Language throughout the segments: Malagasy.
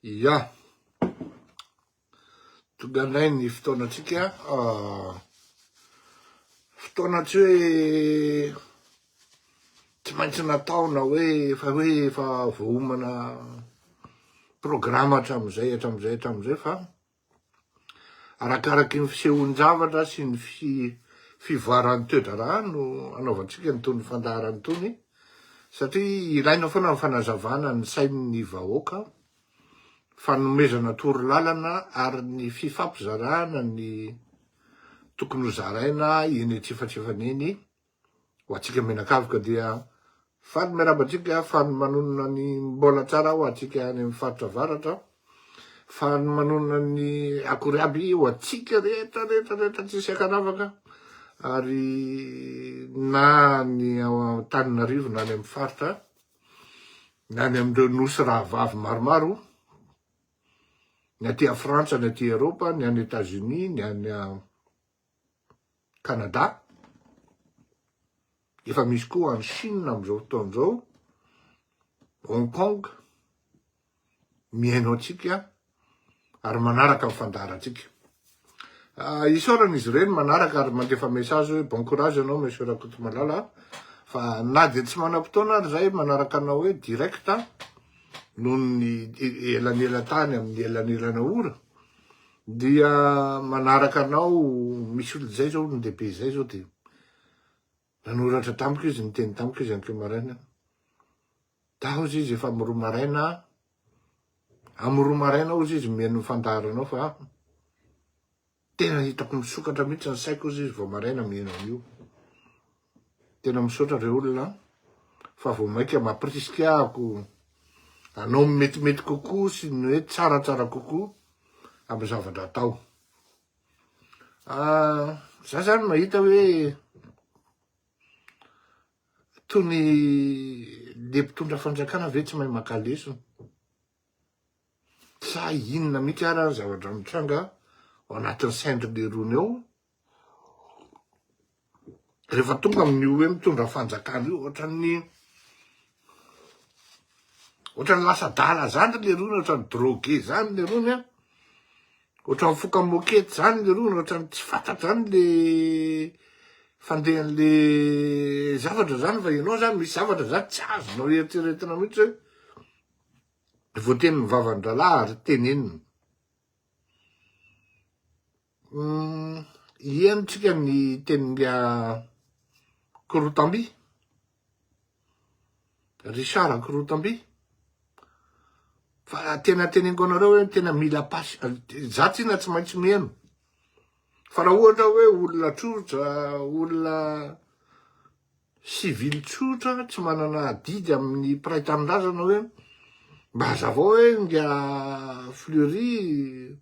Ia, tonga indray ny fotoanatsika, fotoana tsy hoe tsy maintsy natao na hoe efa voaomana programa hatramin'izay fa arakaraky ny fisehoan-javatra sy ny fivoaran'ny toedrarà no anaovantsika nytony fandaharany tony, satria ilaina foana ny fanazavana ny sain'ny vahoaka, fanomezana torolalana ary ny fifampizarana ny tokony ho zaraina eny antsefatsefany eny ho atsika menakavoka dia faly miarabantsika, faly manonona ny mbola tsara ho atsika any amin'ny faritra avaratra, faly manonona ny akory aby ho atsika rehetra tsisy akanavaka, ary na ny Antananarivo na ny amin'ny faritra, na ny amin'ireo nosy rahavavy maromaro, ny aty Frantsa, ny aty Eropa, ny any Etats-Unis, ny any Canada, efa misy koa any Chine amin'izao fotoan'izao, Hong Kong, mihaino atsika ary manaraka amin'ny fandaharatsika. Isaoran'izy ireny manaraka ary mandefa message hoe bon courage anao monsieur Rakotomalala, fa na dia tsy manam-potoana ary zay manaraka anao hoe directa noho ny elanelan-tany amin'ny elanelana ora, dia manaraka anao misy olo zay zao olon-dehibe zay zao dia nanoratra tamiko izy, niteny tamiko izy an'keo maraina, tahozy izy efa amiroa maraina, amiroa maraina ozy izy mihaino fandaharanao fa tena hitako misokatra mihitsy ny saiko ozy izy vao maraina mihaino an'io. Tena misaotra reo olona fa vao maika mampirisika ako anao metimety kokoa sy ny hoe tsaratsara kokoa amin'ny zavatra atao. Za zany mahita hoe tony le mpitondra fanjakana ve tsy mahay maka lesona, sa inona mihitsy ara ny zavatra mitranga ao anatin'ny saindriny rony eo rehefa tonga amin'io hoe mitondra fanjakana io, ohatran'ny lasa dala zany le rony, ohatran'ny droge zany le rony, ohatran'ny foka mokety zany le rony, ohatran'ny tsy fantatra zany le fandehan'le zavatra zany, fa ianao zany misy zavatra zany tsy azonao eritreretina mihitsy hoe voateny ny vavan-dralahy ary tenenina. Ienitsika ny tenin'ga Korotamby, Richard Korotamby, fa tena teneniko anareo hoe tena mila pasy, za tsina tsy maintsy mihaino, fa raha ohatra hoe olona tsotra, olona civil tsotra, tsy manana didy amin'ny piraitan-drazana hoe mba hazavao hoe nga Fleury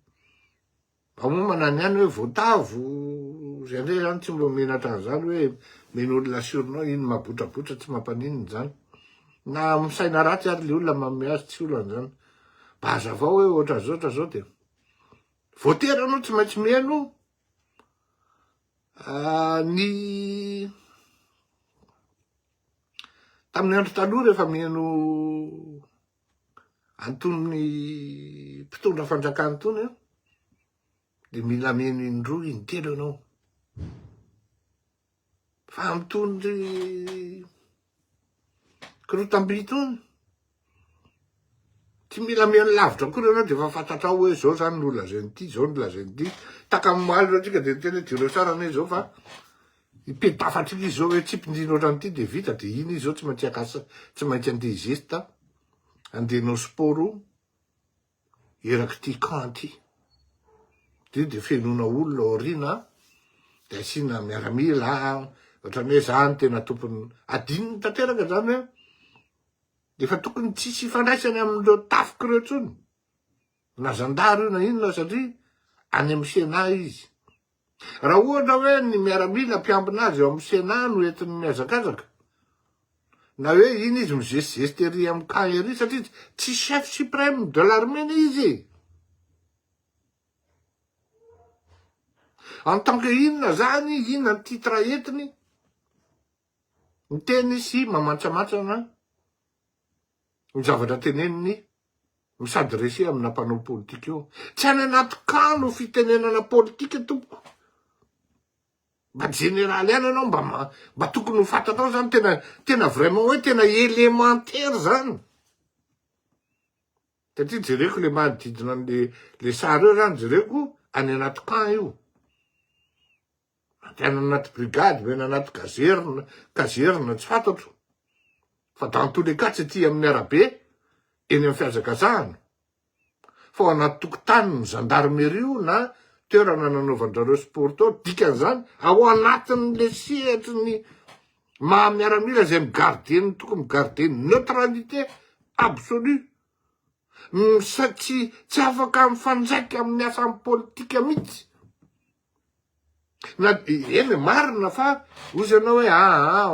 amomana ny any hoe voatavo, zay ndray zany tsy mba menatra an'izany hoe meno olona siorinao, iny mabotrabotra tsy mampanininy zany, na misaina ratsy ary le olona manome azy tsy olana zany, mba hazavao hoe ohatra zao dia voatery anao tsy maintsy mihaino ny tamin'ny andro taloha rehefa mihaino antony mpitondra fanjakana tony, dia mila mihaino indroa intelo ianao, fa mitondry Korotamby tony tsy mila mihaino lavitra koa ianao dia efa fantatrao hoe zao zany no lazainy ity, zao no lazainy ity, takamomaly atsika dia tena direo tsara ne zao fa ipedafatrika izy zao hoe tsy mpindrina ohatran'ity dia vita, dia iny izy zao tsy maintsy akasa, tsy maintsy andeha zesta, andehanao sporo eraky ty camp ty, dia fenona olona aoriana, dia asina miaramila, ohatran'ny hoe zany tena tompony adininy tanteraka zany hoe dia efa tokony tsisy ifandraisany amin'ireo tafiky ireo tsony, na zandary io na inona, satria any amin'ny Sena izy. Raha ohatra hoe ny miaramila mpiambina azy eo amin'ny Sena no entiny mihazakazaka, na hoe iny izy mizesizesty ery amin'ny camp ery, satria tsy chef suprême de l'armée izy. En tant que inona zany, inona ny titre entiny, miteny sy mamantsamantsana ny zavatra teneniny Misadresy amina mpanao politika eo. Tsy any anaty kano fitenenana politika tompoko. Mba généraly ihany ianao mba tokony ho fantatrao zany tena vraiment hoe tena élémentaire zany. Satria jereko le manodidina le sary eo zany jereko any anaty camp io. Any anaty brigade, any anaty kazerina tsy fantatro. Fa dans tous les cas tsy ty amin'ny arabe, eny amin'ny fiazakazahana. Fa ao anaty tokotany ny gendarmerie io na toerana nanaovandrareo sport ao, dikan'izany ao anatin'le sehatry ny mahamiaramila zay migardeny tokony migardeny neutralité absolue. Tsy afaka mifanjaika amin'ny asan'ny politika mihitsy. Na eny marina fa ozy ianao hoe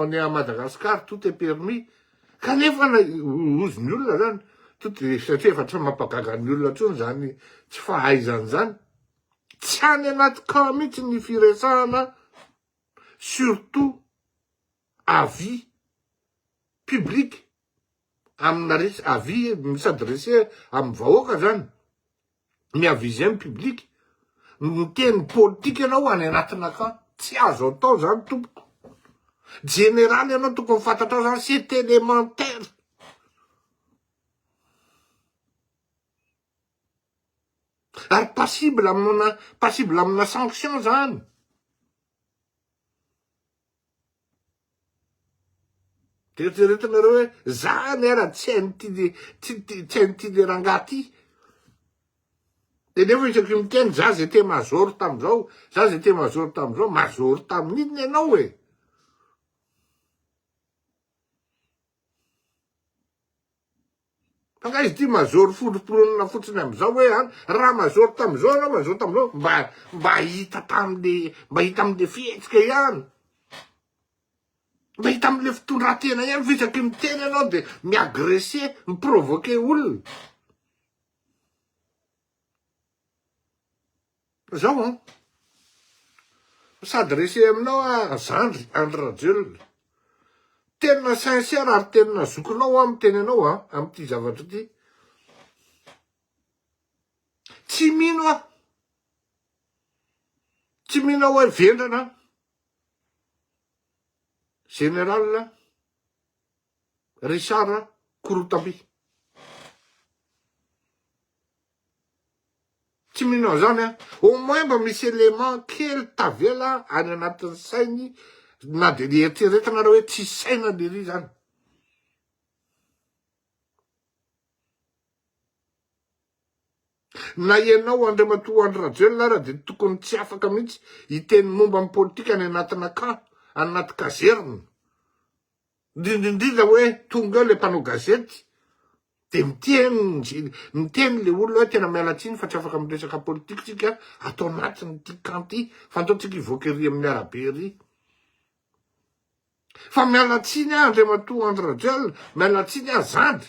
on est à Madagascar, tout est permis. Kanefa ozy ny olona zany, satria efa tsy mampagaga ny olona tsony zany tsy fahaizany zany. Tsy any anaty camp mihitsy ny firesahana, surtout avis public. Amina avis misadresse amin'ny vahoaka zany. Miaviser amin'ny public. Miteny politika ianao any anatina camp. Tsy azo atao zany tompoko. Généraly ianao tokony fantatrao zany, c'est élémentaire. Ary passible amina sanction zany. Eritreretinareo hoe zany ara tsy hain'ity le rangahy ty. De nefa isaky miteny za zay te mazory tamizao, za zay te mazory tamizao, mazory tamin'inona ianao e. Fa nga izy ty mazory foloporonina fotsiny amizao hoe raha mazory tamizao, raha mazory tamizao, mba hita am'le fihetsika ihany. Mba hita am'le fitondratena ihany, fisaky miteny ianao de miagresse, miprovoquer olona. Zao s'adresser aminao Zandry, Andry Rajoelina. Tena sincère ary tena zokinao amin'ny tenenao amin'ity zavatra ty. Tsy mino tsy mino hoe vendrana général Richard Korotambi. Tsy mino zany au moins mba misy élément kely tavela any anatin'ny sainy, na de eritreretinareo hoe tsy saina lery zany. Na ianao Andriamatoa Andry Rajoelina raha de tokony tsy afaka mihitsy hiteny momba amin'ny politika any anatina camp, anaty kazerina. Indrindra hoe tonga le mpanao gazety de miteny le olona hoe tena mialatsiny fa tsy afaka miresaka politika tsika atao anatiny ty camp ty, fa ataotsika ivoakery amin'ny arabe ry. Fa mialatsiny Andriamatoa Andry Rajoelina, mialatsiny Zandry.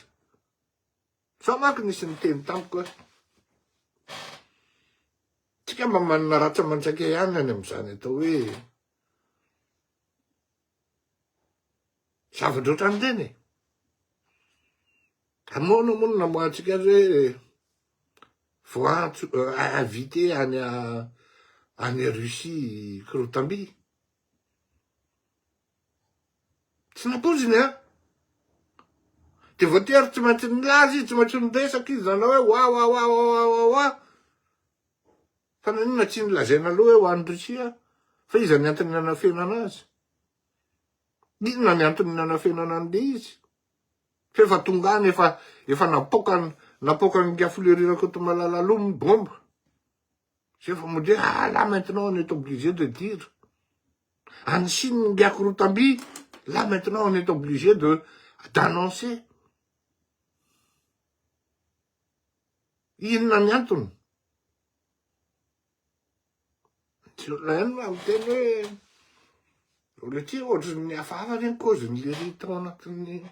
Fa manko nisy niteny tamiko hoe tsika mba manana ratsa mantsaka ihany any am'izany atao hoe zavatra ohatrany reny e. Amono namoatsika hoe voantso invité any Russie Korotambi. Tsy napoziny de voatery tsy maintsy nilaza izy, tsy maintsy niresaka izy zany hoe wa. Fa nanina tsy nilazaina aloha hoe ho an'ny Russia, fa iza ny antony nanafenana azy. Inona ny antony nanafenana an'le izy. Fa efa tonga any efa napoka ny gafoulerirako to malala lomy bomba. C'est faut me dire, là maintenant on est obligé de dire. En Chine, Korotambi, là maintenant on est obligé d'annoncer. Inona ny antony. Tsy olona ihany ma miteny hoe olona ty ohatry ny hafahafa reny cause-ny lery tao anatin'ny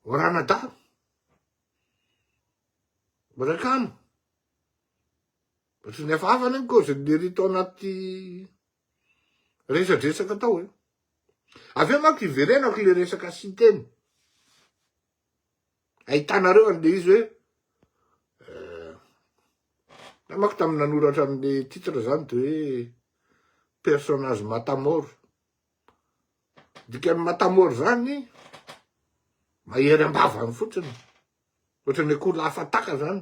Oranada. Barakano. Ohatry ny hafahafa reny cause-ny lery tao anaty resadresaka tao e. Aveo manko iverenako le resaka sy teny. Ahitanareo an'le izy hoe Namako tamin'ny nanoratra amin'ny titre zany de hoe personnage matamor. Dikan'ny matamor zany mahery ambavany fotsiny. Ohatrany akoho lafataka zany.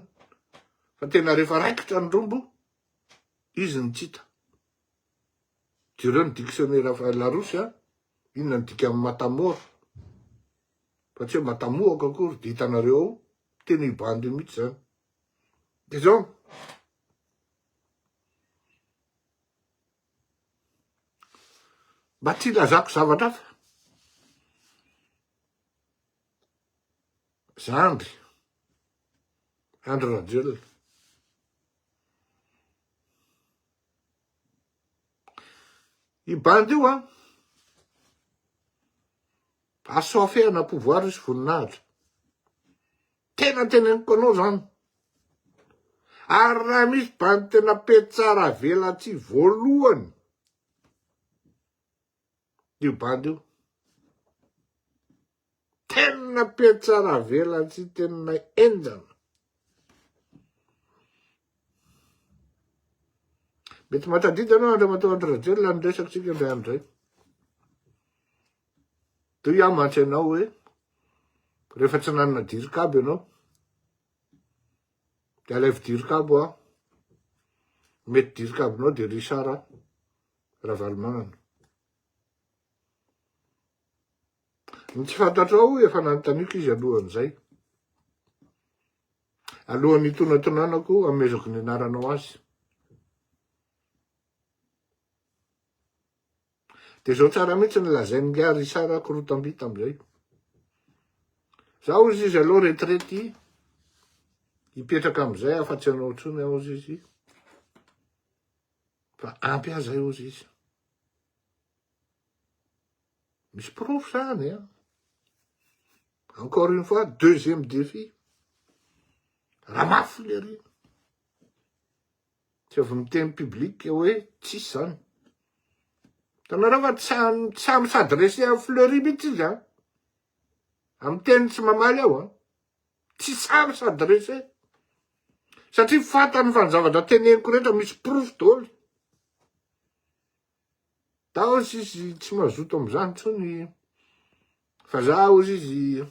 Fa tena rehefa raikitra ny rombo, izy ny tsita. Jereo ny dictionnaire Larousse, inona ny dikan'ny matamor. Fa tsy hoe matamoaka akory, de hitanareo ao, tena ibandy mihitsy zany. De zao, mba tsy ilazako zavatra hafa. Zandry Rajel. Ibandy io asofeana pouvoir izy voninahitra. Tena teneniko anao zany. Ary raha misy bandy tena petsara vela tsy voalohany. Io bandy io. Tena petsara vela tsy tena enjana. Mety matadida anao Andriamatoa Rajel ny resaka tsika indray andray. Toy iaho mantry anao hoe rehefa tsy nanana dirikabo ianao, de alaivo dirikabo aho. Mety dirikabonao de Risara Ravalomanana. Ny tsy fantatrao efa nanontaniako izy alohan'izay. Alohan'ny tonatonanako amezako ny anaranao azy. De zao tsara mihitsy ny lazainy nga Risara Korotambita amizay. Zaho izy aloha retraity, hipetraka amizay afatsy anao tsony aho izy. Fa ampy aza io izy. Misy proof zany, Encore une fois, deuxième défi. Ramafy le ry. Tsy avy miteny public hoe tsisy zany. Tanareo fa tsy s'adresser à Fleury mihitsy izy amin'ny teny tsy mamaly ao tsy samy s'adresser. Satria fantany fa ny zavatra teneniko rehetra misy proof daholo. Tao izy tsy mazoto am'izany tsony. Fa zaho izy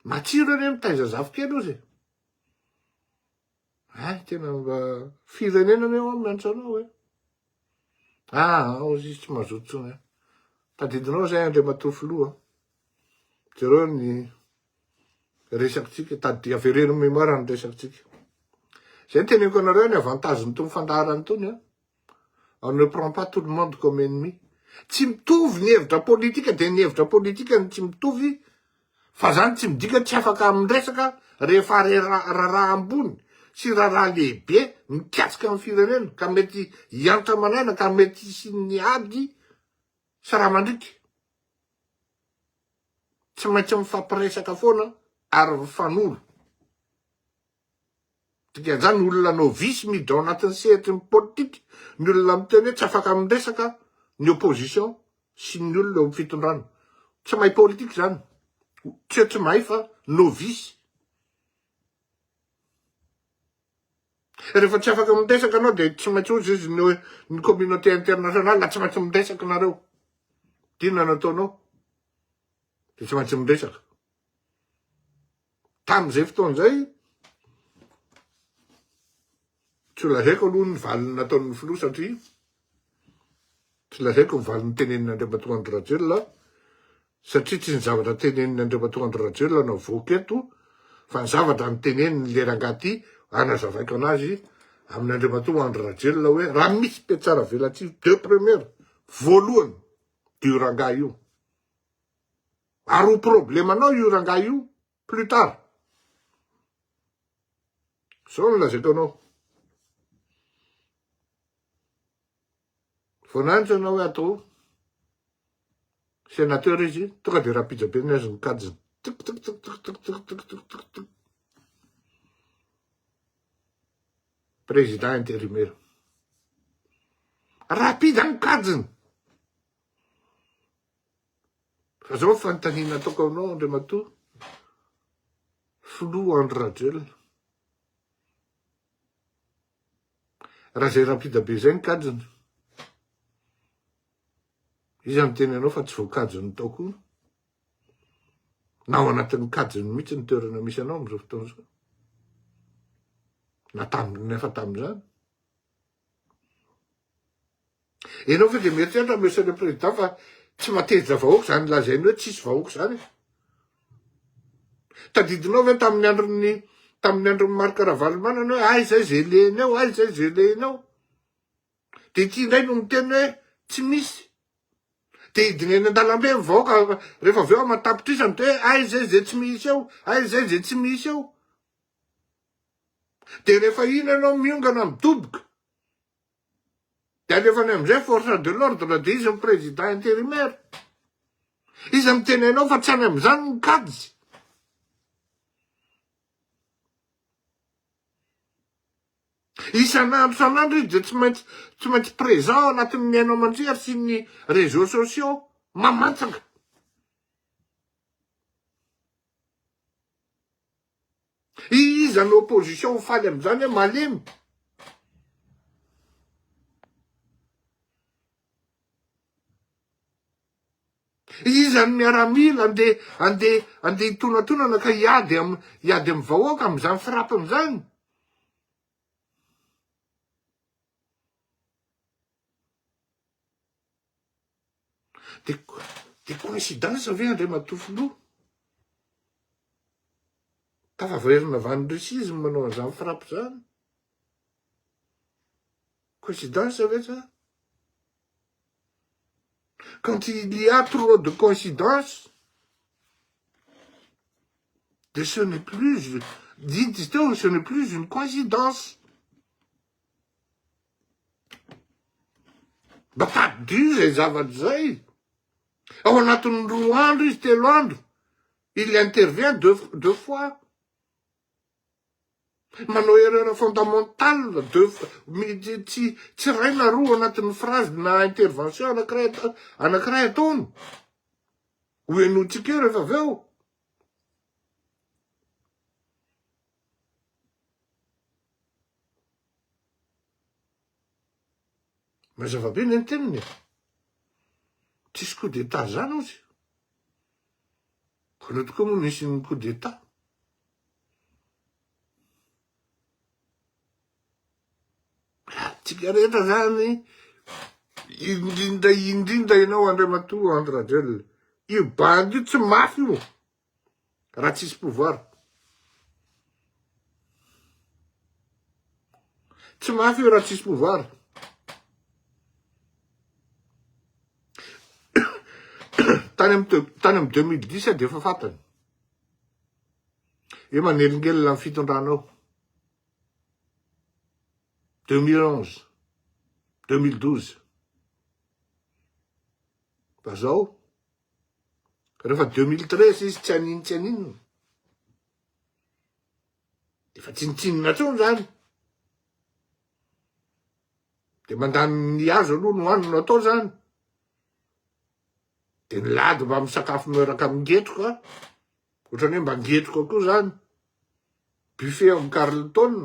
matsiro eny mitaiza zafikely ozy. Tena mba firenenana eo miantso anao ao izy tsy mazoto tsony. Tadidinao zay Andriamatoa filoha. Jereo ny resakytsika, tady avereno mémoire ny resakytsika. Zay teneniko anareo ny avantage ny tony fandaharany tony. On ne prend pas tout le monde comme ennemi. Tsy mitovy ny hevitra politika de ny hevitra politika ny tsy mitovy. Fa zany tsy midika tsy afaka amin'ny resaka rehefa raraha ambony sy raraha lehibe mikatsika amin'ny firenena ka mety hiantra manana ka mety sy ny ady sy raha mandriky. Tsy maintsy mifampiresaka foana ary mifanolo. Dika zany olona novice miditra ao anatin'ny sehatry ny politika, ny olona miteny hoe tsy afaka amin'ny resaka ny opposition sy ny olona eo amin'ny fitondrana. Tsy mahay politika zany. Tsy mahay fa novice. Rehefa tsy afaka midresaka anao de tsy maintsy ozy izy ny communauté internationale la tsy maintsy midresaka nareo. Dinona nataonao? De tsy maintsy midresaka. Tamin'izay fotoan'izay, tsy lazaiko aloha ny valiny nataon'ny filoha satria tsy lazaiko ny valiny teneniny Andriamatoa Andry Rajoelina satria tsy ny zavatra teneniny Andriamatoa Andry Rajoelina no voaketo fa ny zavatra ny teneniny lerangaty anazavaiko anazy amin'ny Andriamatoa Andry Rajoelina hoe raha misy petsara velatsivo deux premières voalohany io rangahy io. Ary ho problemanao io rangahy io plus tard. Zao no lazaiko anao. Vonanitra anao hoe atao sénateur izy, tonga de rapidra be ny azy mikajiny. Président intérimaire. Rapide mikajiny. Fa zao fanontaniana ataoko aminao Andriamatoa filoha Andry Rajoelina. raha zay rapita be zay ny kajony. Izy any tenenao fa tsy voakajony tao koa. Na ao anatin'ny kajony mihitsy ny toerana misy anao am'izao fotoana zao. Nefa tamin'izany. Enao fa de mieritreritra monsieur le président fa tsy mateza vahoaka zany lazainy hoe tsisy vahoaka zany. Tadidinao ve tamin'ny andron'ny Marc Ravalomanana hoe izay zay lenao, izay zay lenao. De ity indray no miteny hoe tsy misy. De hidiny eny an-dalambe ny vahoaka rehefa avy eo matapitrisany de hoe izay zay tsy misy eo, izay zay tsy misy eo. De rehefa iny ianao miongana midoboka. De alefany am'izay force de l'ordre de izy ny président intérimaire. Izy miteny anao fa tsy any am'izany ny kajy. Isan'andro izy de tsy maintsy présent anatin'ny miainao aman-jery sy ny réseaux sociaux mamantsaka. Izy any opposition faly am'izany hoe malemy. Izy any miaramila ande hitonatona ka hiady amy vahoaka am'izany frappin'izany. De coïncidence ve André Matofilo? Tafavoerina Van Rusisme manao an'izany frappe zany. Coïncidence ve ça? Quand il y a trop de coïncidences, ce n'est plus, dites-vous, ce n'est plus une coïncidence. Taddy zay zavatra zay. Ao anatin'ny 2 andro izy 3 andro. Il intervient deux fois. Manao erreur fondamentale tsy ray na roa anatin'ny phrase na intervention anankiray ataony. Ho enotsika eo rehefa avy eo. Mazava be ny teniny. Tsisy coup d'état zany ozy. Koa tokoa moa nisy ny coup d'état. Tsika rehetra zany indrindra ianao Andriamatoa Andradrel. Io bandy io tsy mafy io. Raha tsisy pouvoir. Tsy mafy io raha tsisy pouvoir. Tany amy 2010 de efa fatany. Io manelingelina amin'ny fitondranao. 2011, 2012. Fa zao, rehefa 2013 izy tsy aninona. Efa tsinitsinina tsony zany. De mandany ny azo aloha no hanina atao zany. De ny lady mba misakafo miaraka amin'ngetroka. Ohatrany hoe mba ngetroka koa zany. Buffet amin'ny Carlton.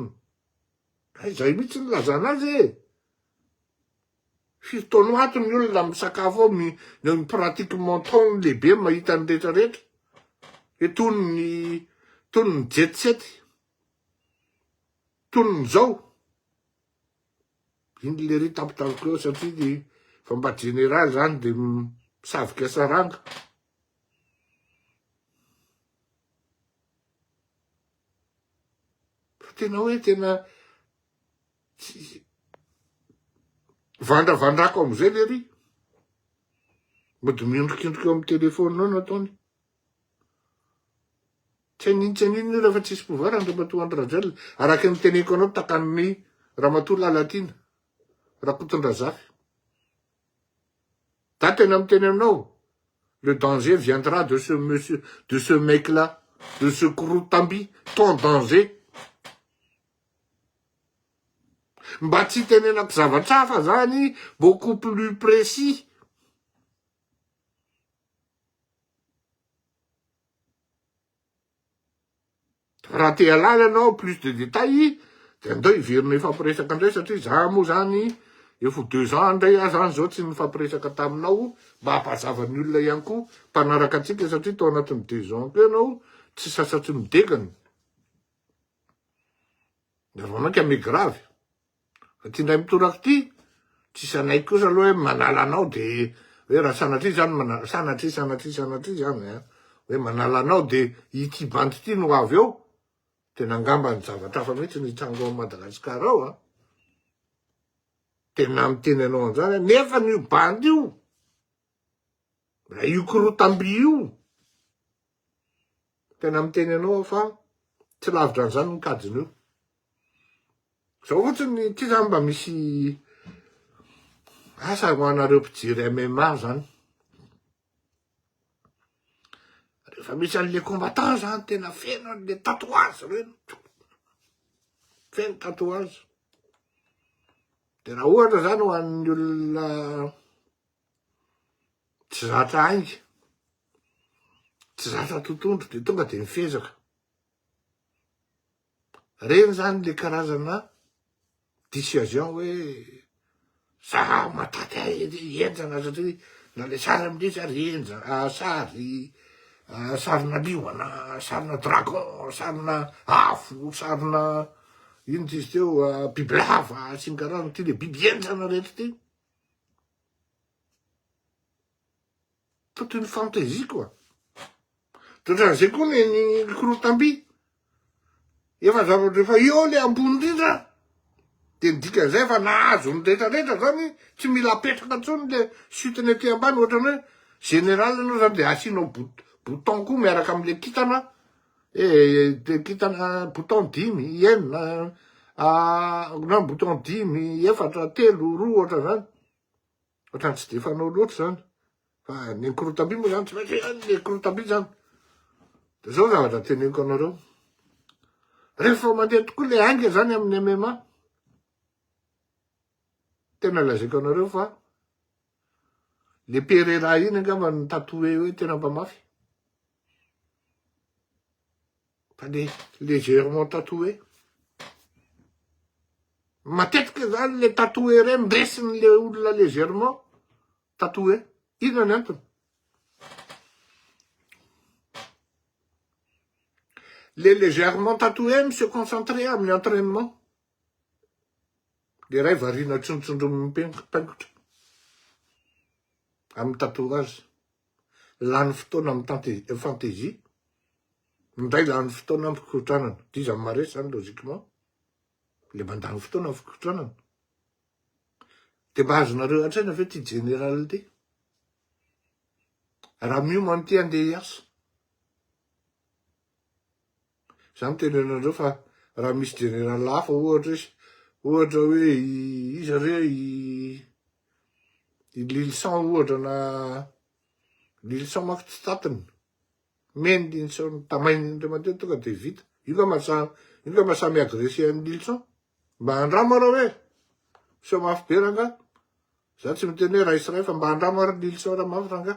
Zay mihitsy ny lazana azy e. 7 taona ato ny olona misakafo ao ny pratiquement taony lehibe mahita ny rehetrarehetra. Tony ny jet set. Tony ny zao. Iny le ry tapitaviko eo satria fa mba général zany de misavika saranga. Fa tena hoe tena vandravandrako am'izay le ry. Mody miondrikindrika eo amin'ny telefôninao no ataony. Tsy aninona rehefa tsisy pouvoir Andriamatoa Andradrel. Araky ny teneko anao takan'ny Ramatoa Lalatina. Rakotondrazafy. Da tena miteny aminao. Le danger viendra de ce monsieur, de ce mec-là, de ce Kouroutambi, ton danger. Mba tsy tenenako zavatra hafa zany, beaucoup plus précis. Raha te halala anao plus de détails, dia andao iverina ifampiresaka indray satria za moa zany efa 2 ans indray ah zany zao tsy nifampiresaka taminao mba hampahazava ny olona ihany koa mpanaraka atsika satria tao anatin'ny 2 ans ko ianao tsy sasatsy midekany da vao manka ame gravy fa ty ndray mitoraka ty tsisy anay kosa aloha hoe manala anao de hoe raha sanatria zany sanatria zany hoe manala anao de ity bandy ty no avy eo tena angamba ny zavatra hafa mihitsy nitrango ao Madagasikara ao tena miteny anao an'izany nefa n'io bandy io raha io korotamby io tena miteny anao fa tsy lavitra an'izany ny kadiny io zao ohatrany ty zany mba misy asa ho anareo mpijery MMA zany rehefa misy an'le combattant zany tena feno an'le tatouage reny feno tatouage de raha ohatra zany ho an'ny olona tsy zatra aingy tsy zatra totondro de tonga de mifezaka reny zany le karazana dissuasion hoe za mataty enjana satria na le sary amindre sary enjana sary sarina liona sarina dragon sarina afo sarina ino ty izy teo bibilava sy ny karazana ty le biby enjana rehetra ty toy ny fantaisie koa totran'izay koa ny korotamby efa zavatra efa eo le ambony indrindra de midika an'izay fa nahazo ny rehetrarehetra zany tsy mila apetraka ntsony le sutiny aty ambany ohatrany hoe général anao zany de asianao bouton koa miaraka am'le kitana de kitana bouton 5 enina na bouton 5 efatra 3 roa ohatra zany ohatrany tsy de fanao loatra zany fa ny korotamby moa zany tsy maintsy le korotamby zany de zao zavatra teneniko anareo rehefa mandeha tokoa le ainga zany amin'ny MMA tena lazaiko anareo fa le Pereira iny angamba ny tatoué hoe tena mba mafy fa le légèrement tatoué matetika zany le tatoué reny ndresiny le olona légèrement tatoué ina ny antony le légèrement tatoué se concentrer amin'ny entraînement le ray variana tsontsondro mipaingotra amin'ny tatouage lany fotoana amin'ny fantaisie ndray lany fotoana amin'ny fikotranana ty izy amin'ny maresy zany logiquement le mandany fotoana amin'ny fikotranana de mba azonareo antraina ve ty général ty raha mioma ny ty andeha hiasa za miteny anareo fa raha misy général hafa ohatra hoe izy re Lilson ohatra na Lilson maky tsy tatiny meny Lilson tamainy indray mandeha tonga de vita io ka masamy agressé an'ny Lilson mba andrama raha hoe so mafy be ranga za tsy miteny hoe raha isiray fa mba andrama raha Lilson raha mafy ranga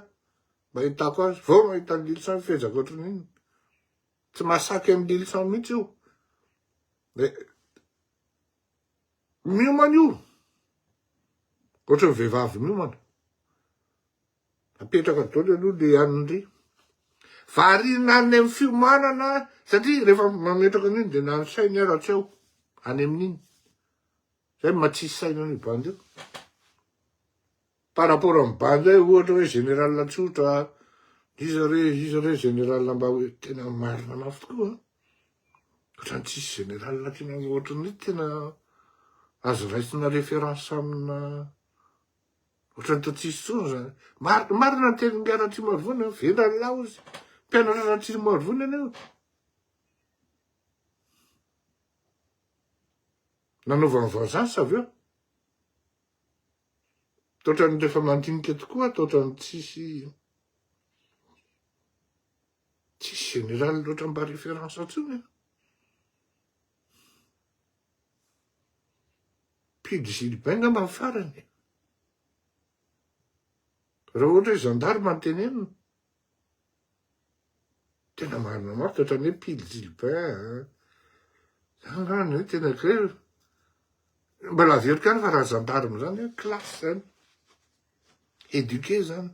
mba hitako azy vao mahita ny Lilson fezaka ohatrany iny tsy masaky amin'ny Lilson mihitsy io de miomana io ohatra ny vehivavy miomana apetraka daholo aloha le anindry variana any amin'ny fiomanana satria rehefa mametraka an'iny de na ny sainy ara tsy eo any amin'iny zay matsisy saina ny bandy io par rapport amin'ny bandy hoe ohatra hoe général tsotra izy re général mba hoe tena marina mafy tokoa ohatrany tsisy général tena ohatrany tena azo raisina référence amina ohatrany to tsisy tsony zany marina ny teny ngiaratsy marivony vendra lao izy mpianatra ratsy marivony aneo nanaova ny vengeance avy eo toatrany rehefa mandinika tokoa toatrany tsisy général loatra mba référence atsony Pidy Gilbert ngamba ny farany raha ohatra hoe gendarme ny tenenina tena marina mafy toatrany hoe Pidy Gilbert Zany hoe tena hoe mbola averiko any fa raha zandarima zany hoe klasy zany. Éduqué zany.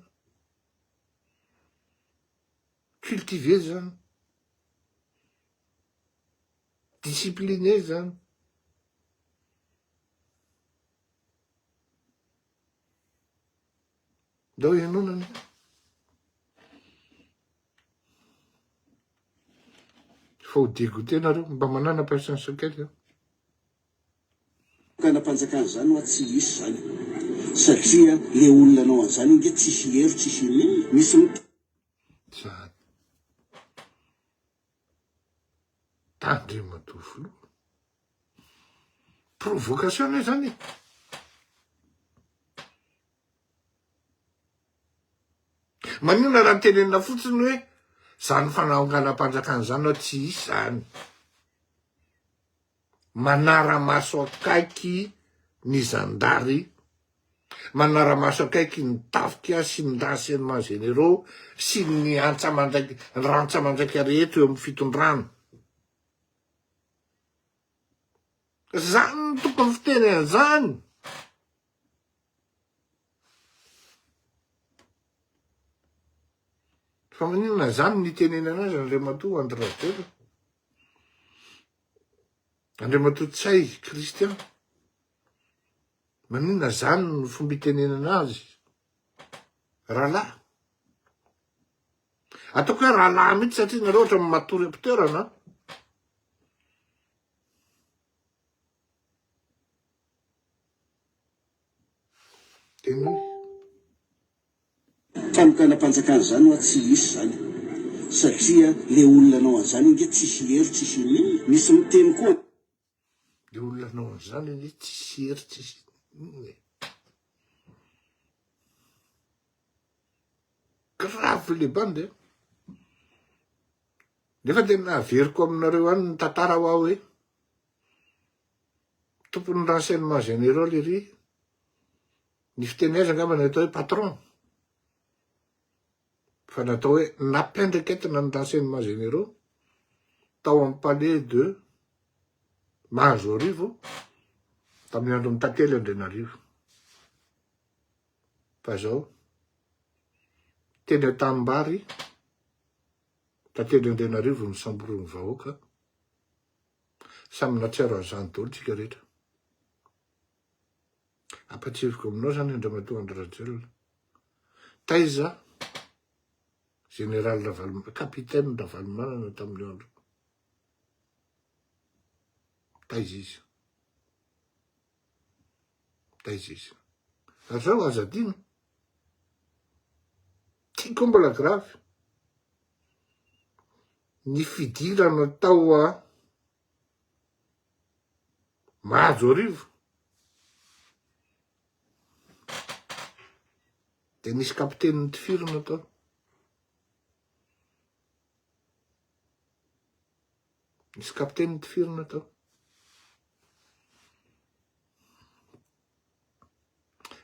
Cultivé zany. Discipliné zany. Dao ianonany. Fa ho dégoûté nareo mba manana patience kely. Kana-panjakana zany hoa tsy isy zany satria le olona anao an'izany inge tsisy hery tsisy misy Sady tandrimatofolo provocation zany. Manina raha tenenina fotsiny hoe zany fanaonganam-panjakana zany ao tsy isy zany. Manara-maso akaiky ny zandary, manara-maso akaiky ny tafika sy ny renseignements généraux sy ny rantsa mandraika rehetra eo amin'ny fitondrana. Zany no tokony fitenena zany. Fa maninona zany nitenena anazy Andriamatoa Andrazela. Andriamatoa Tsay Christian. Maninona zany no fomba itenena anazy. Rahalahy. Ataoko hoe rahalahy mihitsy satria nareo ohatra matory apiteurana. Tena famokana-panjakana zany hoa tsy isy zany satria le olona anao an'izany inge tsisy hery tsisy misy miteny koa le olona anao an'izany hoe tsisy hery tsisy grave le bande. Nefa tena averiko aminareo any ny tantara ho aho hoe tompony renseignements généraux lery ny fiteneza angamba natao hoe patron. Fa natao hoe nampiandreketina ny renseignements généraux tao amin'ny palais de Mahazorivo tamin'ny andron'ny tantely Andrinarivo. Fa zao teny Atanimbary tantely Andrinarivo ny samborony vahoaka samy natsiaro an'izany daholo tsika rehetra. Apatsiriko aminao zany Andriamatoa Andrazela. Taiza général capitaine Ravalomanana tamin'ny andro. Taiza izy. Taiza izy. Azao azadino. Tiako mbola grave. Ny fidirana tao a Mahazorivo. De nisy kapiteny ny tifirina tao. Nisy kapiteny ny tifirina tao.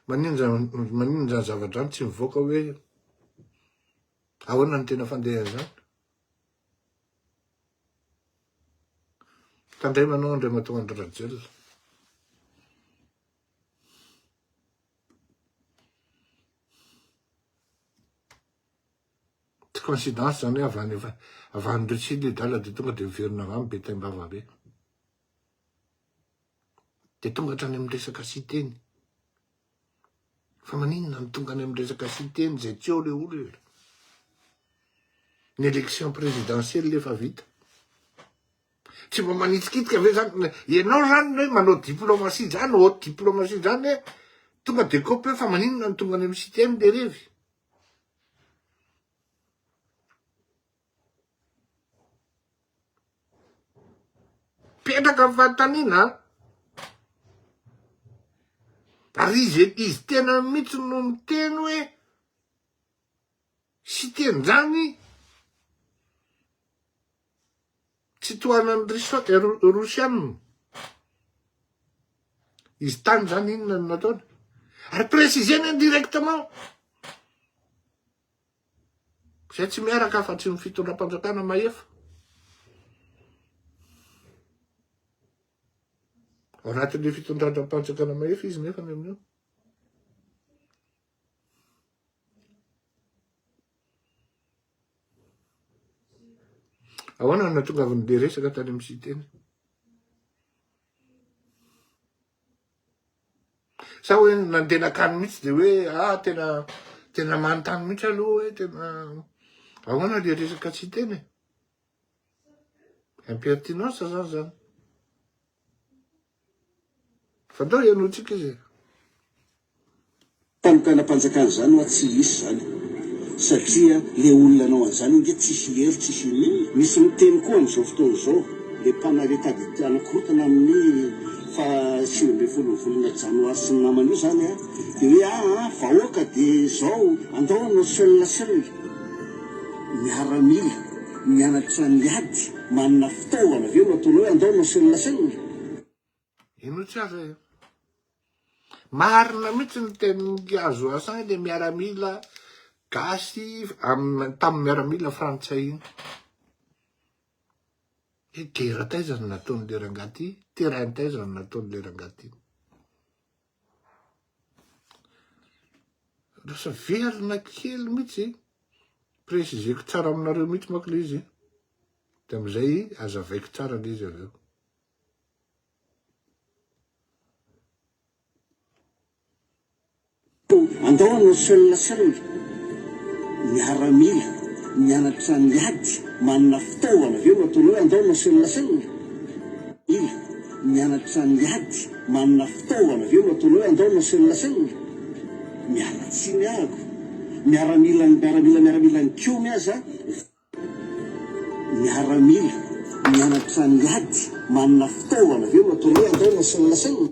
Manino zany zava-drano tsy mivoaka hoe ahoana ny tena fandeha zany. Tandray manao Andriamatoa Andrazela. Tsy coïncidence zany hoe avan'ireo Chili dala de tonga de miverina avy be taimbava be. De tonga hatrany amin'ny resaka siteny. Fa maninona ny tonga any amin'ny resaka siteny zay tsy eo le olo. Ny élection présidentielle lefa vita. Tsy mba manitsikitsika ve zany. Ianao zany hoe manao diplomatie zany, haute diplomatie zany hoe tonga de copé fa maninona ny tonga any amin'ny siteny de revy. Petraka amin'ny fanontaniana. Ary izy tena mihitsy no miteny hoe siteny zany tsy tohanan'ny Rosianina. Izy tany zany inona no nataony. Ary préciseny indirectement. Zay tsy miaraka fa tsy ny fitondram-panjakana maefa. Ao anatin'le fitondrandram-panjakana mahefa izy nefa amin'io. Ahoana no nahatongavan'le resaka tany amin'ny siteny? Sa hoe nandeha-nakany mihitsy de hoe tena manontany mihitsy aloha hoe tena ahoana le resaka siteny? Impertinence zany zany. Fa ndao ianotsika izy. Panompianam-panjakana zany hoa tsy isy zany satria le olona anao an'izany nge tsisy hery tsisy misy miteny koa amin'izao fotoana izao le mpanaretady anakorotana amin'ny fa 25 janoary sy ny namany io zany a de hoe vahoaka de zao andao anao seul miaramila mianatra ny ady manana fitaovana aveo no ataonao hoe andao anao seul. Ino tsy aza e? Marina mihitsy ny teny azo asany le miaramila gasy tamin'ny miaramila frantsay iny. Tera-taizana nataon'le rangaty, terain-taizana nataon'le rangaty. Lasa verina kely mihitsy, presizeko tsara aminareo mihitsy manko le izy. De amizay azavaiko tsara le izy aveo. Andao anao seul miaramila mianatra ny ady manana fitaovana aveo no ataonao hoe andao anao seul mianatra ny ady manana fitaovana aveo no ataonao hoe andao anao seul mialatsiny ahako miaramila ny kiomy aza miaramila mianatra ny ady manana fitaovana aveo no ataonao hoe andao anao seul.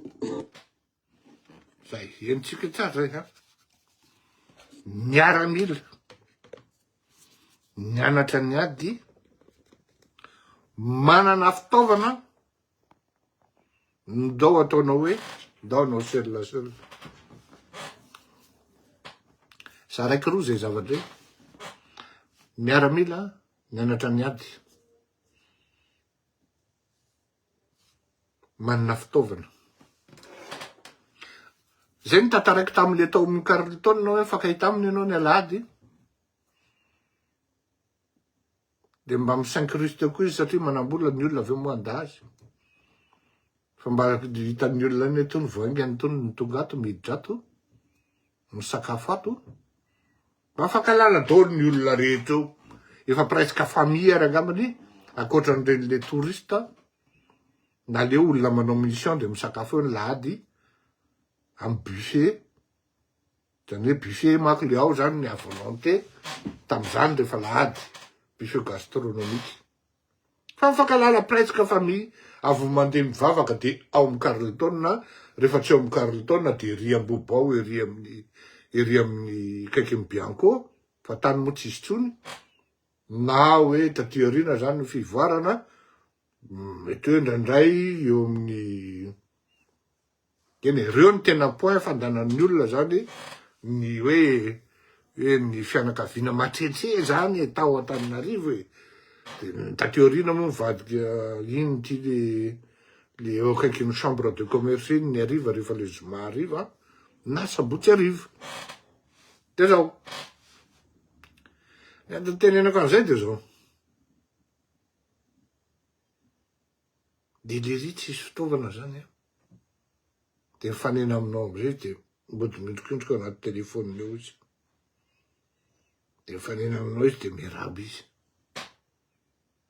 Zay enitsika tsara zay ha. Miaramila mianatra ny ady manana fitaovana ndao ataonao hoe ndao anao seul. Saraiky roa zay zavatra hoe miaramila mianatra ny ady manana fitaovana. Zay ny tantaraiky tamin'le tao amin'ny Carleton hoe fakay taminy ianao ny alahady. De mba amin'ny 5 russe teo koa izy satria manambola ny olona aveo moandazy. Fa mba hitan'ny olona ny tony voaingany tony ny tonga ato miditra ato misakafo ato. Mba afakalala daholo ny olona rehetra eo. Efa presque famille ary angambany ankoatran'ireny touriste na le olona manao mission de misakafo eo ny lahady amin'ny buffet. Zany hoe buffet manko le ao zany ny à volonté tam'izany rehefa lahady. Buffet gastronomique. Fa mifankalala presque famille avy mandeha mivavaka de ao amin'ny Carleton na rehefa tsy ao amin'ny Carleton de ery Ambobao, ery amin'ny kaiky Bianco, fa tany moa tsisy tsony. Na hoe taty aoriana zany ny fivoarana mety hoe indraindray eo amin'ny eny reo ny tena point fandanan'ny olona zany ny hoe ny fianakaviana matretse zany tao Antananarivo e. De taty aoriana moa mivadika iny ty le eo akaiky ny chambre de commerce iny ny ariva rehefa le zoma ariva na sabotsy ariva. De zao. Ny tenenako an'izay de zao. De lery tsisy fitaovana zany a. De mifanena aminao amizay de mbodimindrikindrika anaty telefôniny eo izy. De mifanena aminao izy de miarahaba izy.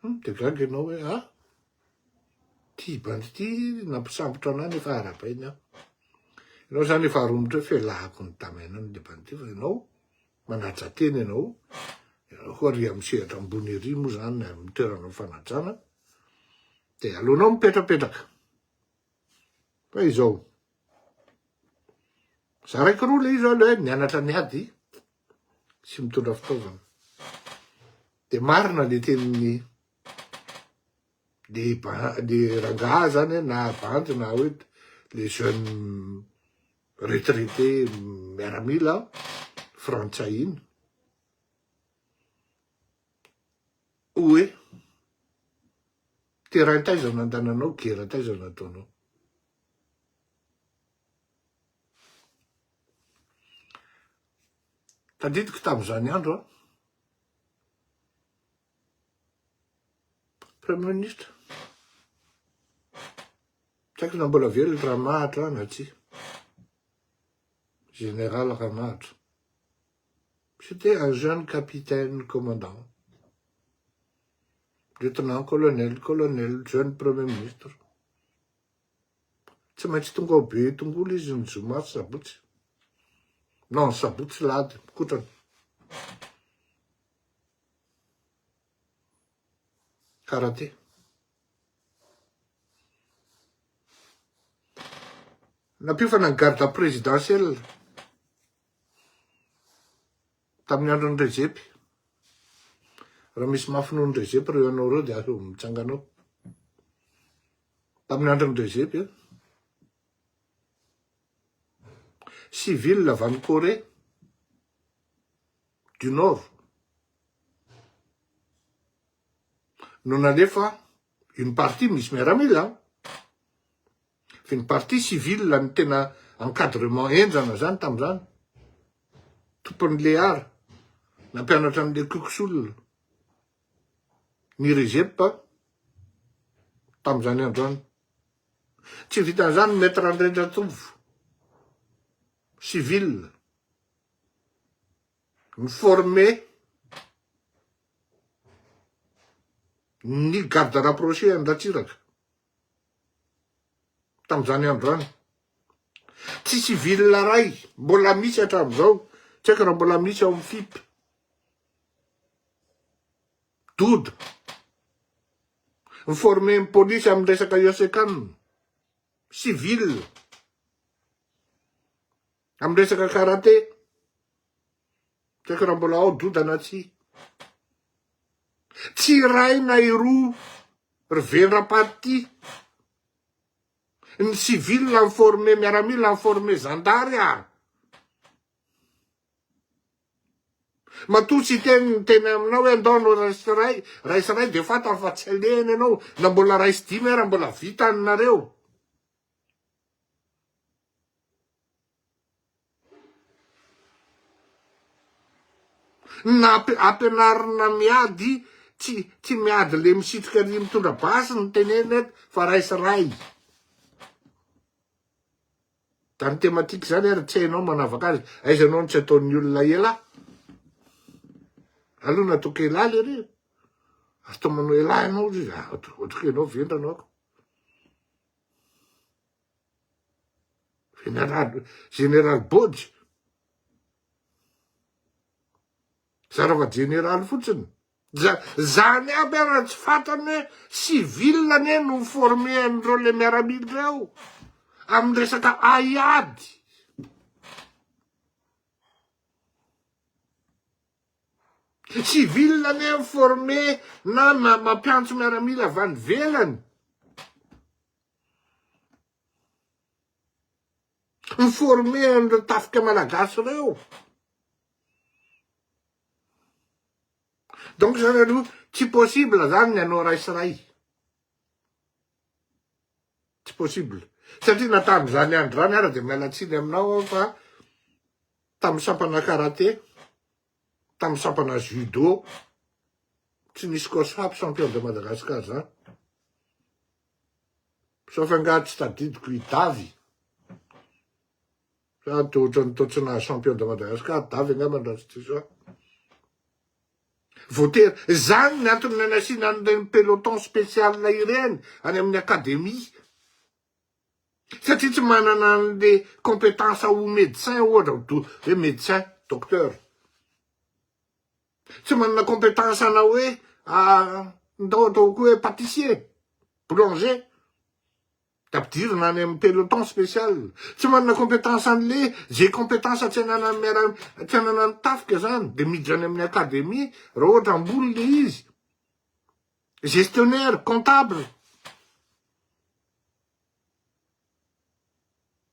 De gaga ianao hoe ty bandy ty nampisambotra anahy nefa arapainy aho. Ianao zany efa aromotra hoe fialahako ny tamenany le bandy fa ianao manaja teny ianao. Ianao koa ry amin'ny sehatra ambony ery moa zany amin'ny toerana fanajana. De alonao mipetrapetraka. Fa izao. Saraiky roa le izy aloha nianatra ny ady sy mitondra fitaovana. De marina le teniny le rangaha zany na bandy na hoe les jeunes retraités miaramila frantsay iny. Hoe terain-taizana andananao, gera-taizana ataonao. Tadidiko tamin'izany andro a. Premier ministre. Tsy haiko na mbola very Ramahatra na tsy. Général Ramahatra. C'était un jeune capitaine commandant. Lieutenant, colonel, jeune premier ministre. Tsy maintsy tonga ao be tongolo izy ny zoma sabotsy. Non, sabotsy lady, kotrany. Karaté. Nampifana ny garde présidentielle tamin'ny andron'ny Rezepy. Raha misy mafinoan'ny Rezepy reo anao reo dia azo mitsanganao. Tamin'ny andron'ny Rezepy, civil avy any Corée du Nord no nalefa une partie misy miaramila. Fa une partie civile ny tena encadrement enjana zany tamin'izany. Tompon'le ara nampianatra an'le kokosolona ny Rezepy tamin'izany androany. Tsy vitan'izany maître André Ndratovo civil ny formé ny garde rapproché Andratsiraka tamin'izany androany. Tsy civil ray mbola misy hatramin'izao, tsy haiko raha mbola misy ao amin'ny FIP. Dodo ny formé ny polisy amin'ny resaka Yosekan, civil amin'ny resaka karaté, tsy haiko raha mbola ao Dodo na tsy. Tsy ray na roa revendra-paty ny civil ny formé miaramila ny formé zandary a. Matoa tsy teny aminao hoe andao no raisy ray de fantany fa tsy aleny anao na mbola raisy dimy raha mbola vita aminareo. Na ampianarina miady, tsy miady le misitrika ary mitondra basy ny teneny eto fa raisy ray. Da ny thématique zany ary tsy hainao manavaka azy. Aizanao tsy ataon'ny olona ela. Aloha natao kela le ry. Atao manao ela ianao izy. Ohatry ke ianao vendranao ako. Général Bodj. Zarava général fotsiny. Zany aby raha tsy fantany hoe civil ane no formé an'ireo le miaramila reo amin'ny resaka aiady. Civil ane formé na mampiantso miaramila avy any velany. Ny formé an'ireo tafika malagasy reo. Donc zany aloha tsy possible zany ny anao raisy ray. Tsy possible. Satria na tamin'izany andro zany ara de mialatsiny aminao fa tamin'ny sampana karaté, tamin'ny sampana judo, tsy nisy COSFAP champion de Madagascar zany. Sauf angaha tsy tadidiko Davy. Sa toatrana champion de Madagascar, Davy angamba raha tsy diso. Voatery, zany ny antony nanasiana an'ireny peloton spécial ireny any amin'ny akademie. Satria tsy manana an'le compétence ho médecin ohatra hoe médecin, docteur. Tsy manana compétence ana hoe ndao ataoko hoe pâtissier, boulanger. Tapidirina any amin'ny peloton spécial. Tsy manana compétence an'le zay compétence tsy anana ny tafika zany de miditra any amin'ny akademie raha ohatra ambony le izy. Gestionnaire, comptable.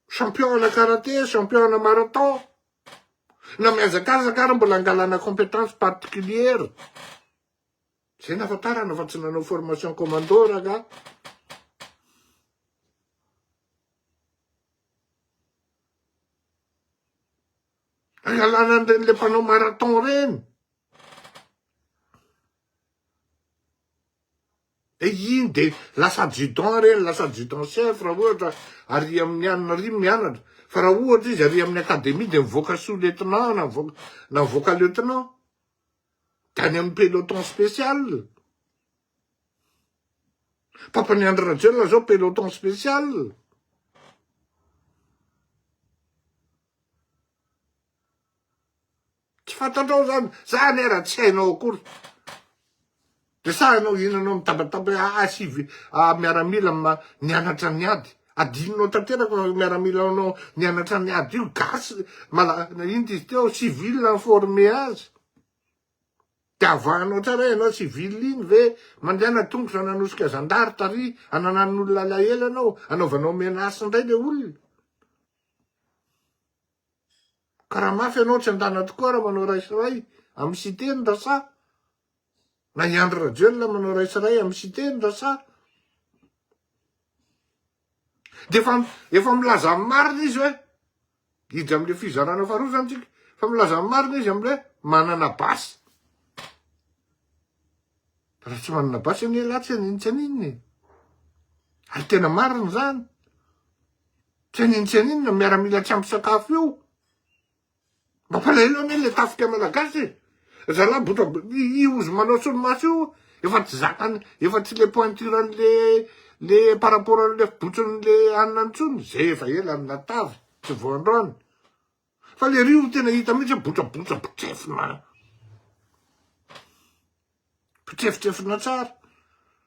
Champion na karaté, champion na marathon. Na miazakazaka ary mbola angalana compétence particulière. Zay nafatarana fa tsy nanao formation commando raga. Angalana an'ireny le mpanao marathon reny. E iny de lasa adjudant reny, lasa adjudant chef raha ohatra ary amin'ny anina ry mianatra. Fa raha ohatra izy ary amin'ny akademie de mivoaka sous-lieutenant na mivoaka lieutenant. De any amin'ny peloton spécial. Pampaniandro Rajella zao peloton spécial. Tsy fantatrao zany era tsy hainao akory. De sa anao inanao mitabataba miaramila nianatra niady. Adinonao tanteraka miaramila anao nianatra niady io gasy ino izy teo civil informé azy. De avahanao tsara ianao civil iny ve mandeana tongotra nanosika zandary tary ananan'olona alahelo anao anaovanao menace indray le olona. Karaha mafy anao tsy andana tokoa raha manao raisaray amin'ny cité-ny Rasa. Na Iandro Rajella manao raisaray amin'ny cité-ny Rasa. De efa milaza amin'ny marina izy hoe idry amin'le fizarana faharoa zany tsika. Fa milaza amin'ny marina izy amin'le manana basy. Raha tsy manana basy anie lahy tsy aninona. Ary tena marina zany. Tsy aninona miaramila tsy ampy sakafo io. Mampalahelo anie le tafika malagasy. Zalahy botra iozy manao solomaso io efa tsy zakany, efa tsy le pointure le par rapport an'le botson'le anina antsony. Zay efa ela amina tavy, tsy voandroany. Fa le rio tena hita mihitsy botrabotra pitrefitrefina tsara.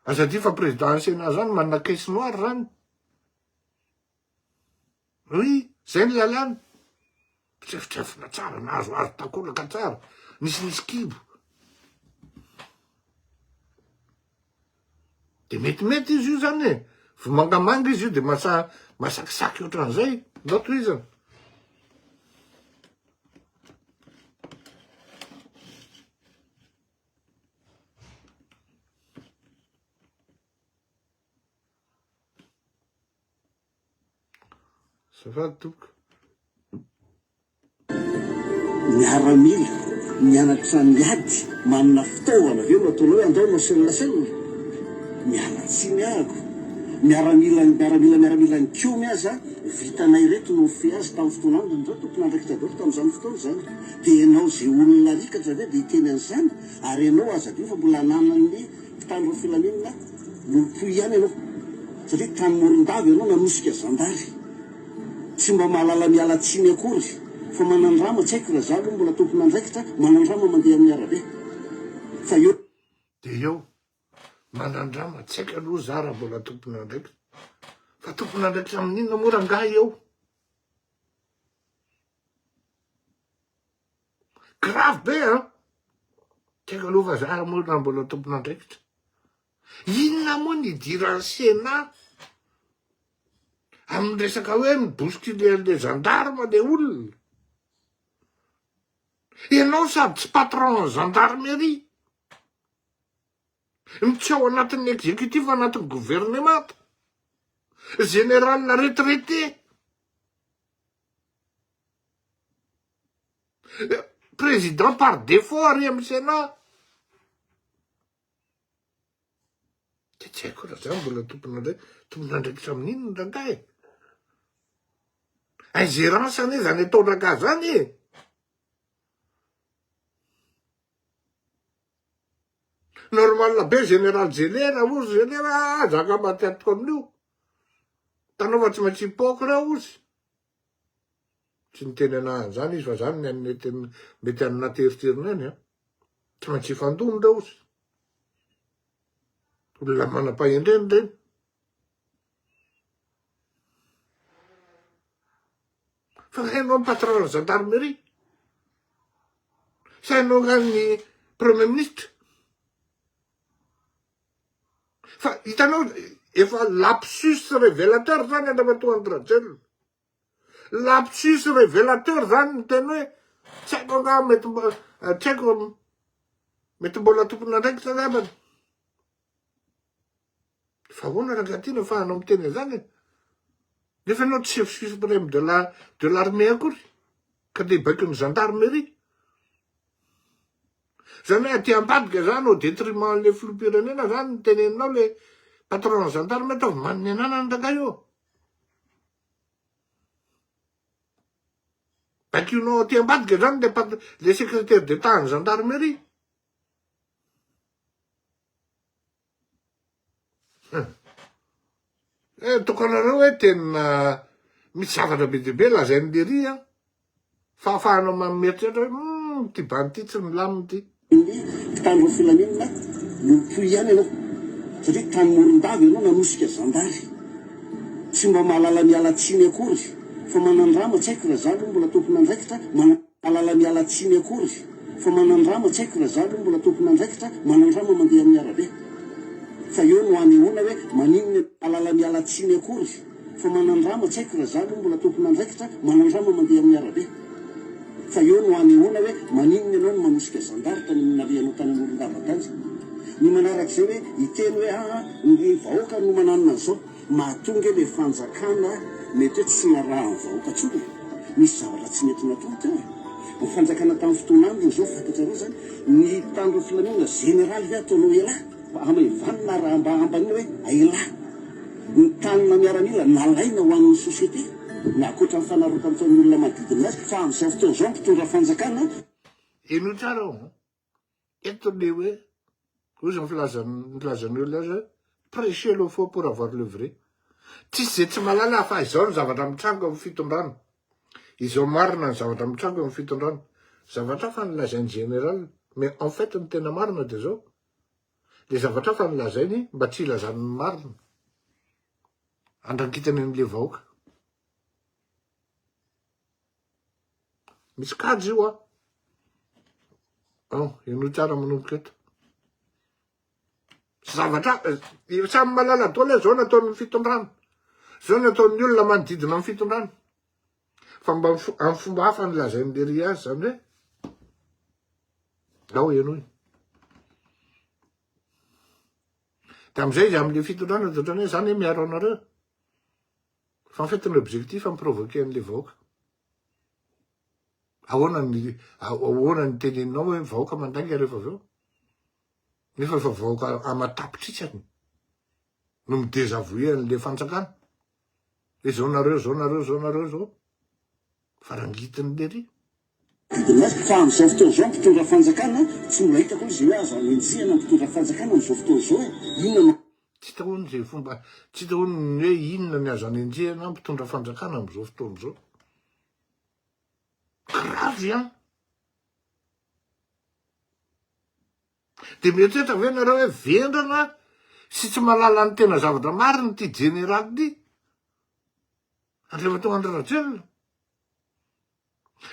Azadia fa président Sénat zany manana caisse noire zany. Oui, zay ny lalàna. Pitrefitrefina tsara, nahazoazo takolaka tsara. Nisy kibo. De metimety izy io zany e. Vo mangamanga izy io de masakisaky ohatran'izay. Ndao tohizana. Safady tompoko. Miaramila mianatra niady manana fitaovana aveo nataonao hoe andao selona mialatsy miago miaramila ny kiomy aza vitanay reto no fe azy tamin'ny fotoana andro zao tompon'andraikitra daholo tamin'izany fotoana zany de ianao zay olona rikatra ve de hiteny an'izany ary ianao azadio fa mbola nanany mpitandro filaminana nompo ihany ianao satria tany morondavy ianao nanosika zandary tsy mba mahalala mialatsiny akory fa manandrama tsy haiko raha za aloha mbola tompon'andraikitra manandrama mandeha amin'ny arabe fa eo de eo manandrama tsy haiko aloha za raha mbola tompon'andraikitra fa tompon'andraikitra amin'inona moa rangahy eo. Grave be an. Tsy haiko aloha fa za raha moa raha mbola tompon'andraikitra. Inona moa ny idiran'ny Sénat amin'ny resaka hoe mibousculer gendarme le olona. Ianao sady tsy patron gendarmerie. Mitseo anatin'ny exécutif anatin'ny gouvernement. Général retraité. Président par défaut ary amin'ny Sénat. Tsy haiko raha zany mbola tompon'andraikitra amin'inona rangahy. Ingérence anie zany atao rangahy zany e. Normal be général Zélé raha ozy Zélé zaka mateatiko amin'io. Tanao fa tsy maintsy hipoaka raha ozy. Tsy niteny anahy zany izy fa zany mety anaty eriterinany a. Tsy maintsy hifandony raha ozy. Olona manam-pahendreny reny. Fa hainao ny patron gendarmerie. Sainao ny premier ministre. Fa hitanao efa lapsus révélateur zany Andriamatoa Rajella. Lapsus révélateur zany ny teny hoe tsy haiko nga tsy haiko mety mbola tompon'andraikitra angambany. Fa hoana rangatina fa anao miteny zany. Nefa anao chef suprême de l'armée akory. ka dia baiky ny gendarmerie. Zany hoe aty ambadika zany au détriment le filoham-pirenena zany ny teneninao le patron gendarme ataovy maniny anana ny rangay eo. Bakionao aty ambadika zany le secrétaire d'état ny gendarmerie. Tokanareo hoe tena misy zavatra be dia be lazainy lery a. Fa ahafahanao mametratra hoe ty bany ty tsy milaminy ty. Tandro filaminana no toy ihany ianao satria tany morondava ianao nanosika zandary tsy mba mahalala mialatsiny akory fa manandrama tsy haiko raha zalo mbola tompona andraikitra mahalala mialatsiny akory fa manandrama tsy haiko raha zalo mbola tompona andraikitra manandrama mandeha amin'ny arabe fa eo no anehoana hoe maninona mahalala mialatsiny akory fa manandrama tsy haiko raha zalo mbola tompona andraikitra manandrama mandeha amin'ny arabe fa eo no anehoana hoe maninona ianao no manosika zandary tany narehanao tany morondava tany ny manarak'izay hoe iteny hoe ny vahoaka no mananona an'izao mahatonga le fanjakana mety hoe tsy narahan'ny vahoaka tsony misy zavatra tsy mety natao teo ny fanjakana tamin'ny fotoana andro zao fantatrareo zany ny tandro filaminana généraly hoe ataonao ela amavanina raha mba ambany hoe aela ny tanina miaramila nalaina ho an'ny société na akoatra ny fanarotany taon'ny olona manodidina azy fa amin'izao fotoana zao mpitondra fanjakana eno tsara ao eto le hoe ozy filazany olona azy hoe prêcher le faux pour avoir le vrai. Tsisy zay tsy malala fa izao ny zavatra mitrango amin'ny fitondrana. Izao marina ny zavatra mitrango amin'ny fitondrana. Zavatra fa nilazainy général, mais en fait ny tena marina dia zao. Le zavatra fa nilazainy mba tsy ilazany ny marina. Andrankitany an'le vahoaka. Misy kajy io eno tsara manomboka eto. Zavatra samy malala daholo zao nataon'ny fitondrana. Zao nataon'ny olona manodidina amin'ny fitondrana. Fa mba amin'ny fomba hafa nilazainy le ry azy zany hoe ao eno io. Dia amin'izay izy amin'le fitondrana dia ohatrany hoe zany miaro anareo. Fa en fait ny objectif ampiprovoquer an'le vahoaka. Ahoana ny teneninao hoe vahoaka mandanga rehefa avy eo. Nefa efa vahoaka amatapitsitsany no midésavouer an'le fanjakana. Hoe zao nareo zao. Farangitiny lery. fa amin'izao fotoana zao mpitondra fanjakana tsy mbola hitako izy hoe azo anenjihana mpitondra fanjakana amin'izao fotoana zao hoe inona tsy hitahony zay fomba tsy hitahony hoe inona ny azo anenjihana mpitondra fanjakana amin'izao fotoana zao. Gravy dia mieritreritra ve nareo hoe vendrana sy tsy malala ny tena zavatra mariny ty général ty andrefa tonga andrarajelona.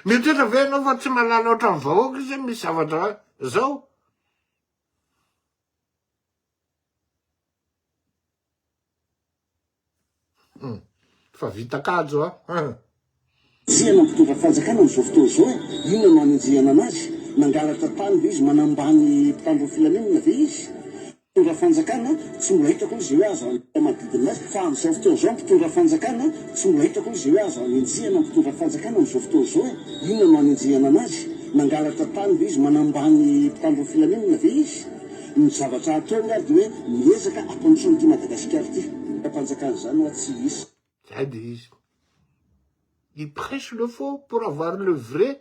Mieritreritra ve ianao fa tsy malala ohatran'ny vahoaka izy misy zavatra zao. Fa vita kajo zihana mpitondra fanjakana amin'izao fotoana zao inona no anenjihana anazy nangalatra tany ve izy manambany mpitandro filaminana ve izy mpitondra fanjakana tsy mbola hitako izy hoe azo manodidina azy fa amin'izao fotoana zao mpitondra fanjakana tsy mbola hitako izy hoe azo anenjihana mpitondra fanjakana amin'izao fotoana zao inona no anenjihana anazy nangalatra tany ve izy manambany mpitandro filaminana ve izy ny zavatra ataony ary dia hoe miezaka ampanotsony ty Madagasikara ty ampanjakana zany hoa tsy isy zay dia izy. Il prêche le faux pour avoir le vrai.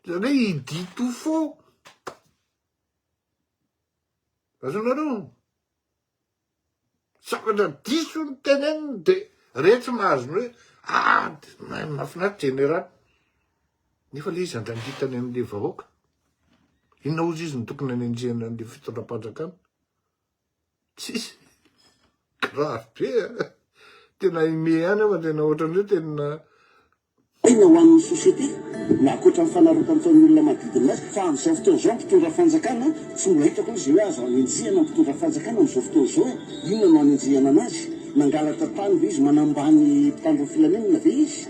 Il dit tout faux. Azonareo zavatra diso ny teneniny dia rehetra mahazony hoe mahafinaritra général. Nefa le izy andrangitany amin'le vahoaka. Inona ozy izy ny tokony anenjehana an'le fitondram-panjakana? Tsisy. Grave be tena ime ihany fa tena ohatran'io tena aina ho an'ny société na akoatra ny fanarotany taon'ny olona manodidina azy fa amin'izao fotoana zao mpitondra fanjakana tsy mbola hitako izy hoe azo anenjihana mpitondra fanjakana amin'izao fotoana zao inona no anenjihana anazy nangalatra tany ve izy manambany mpitandro filaminana ve izy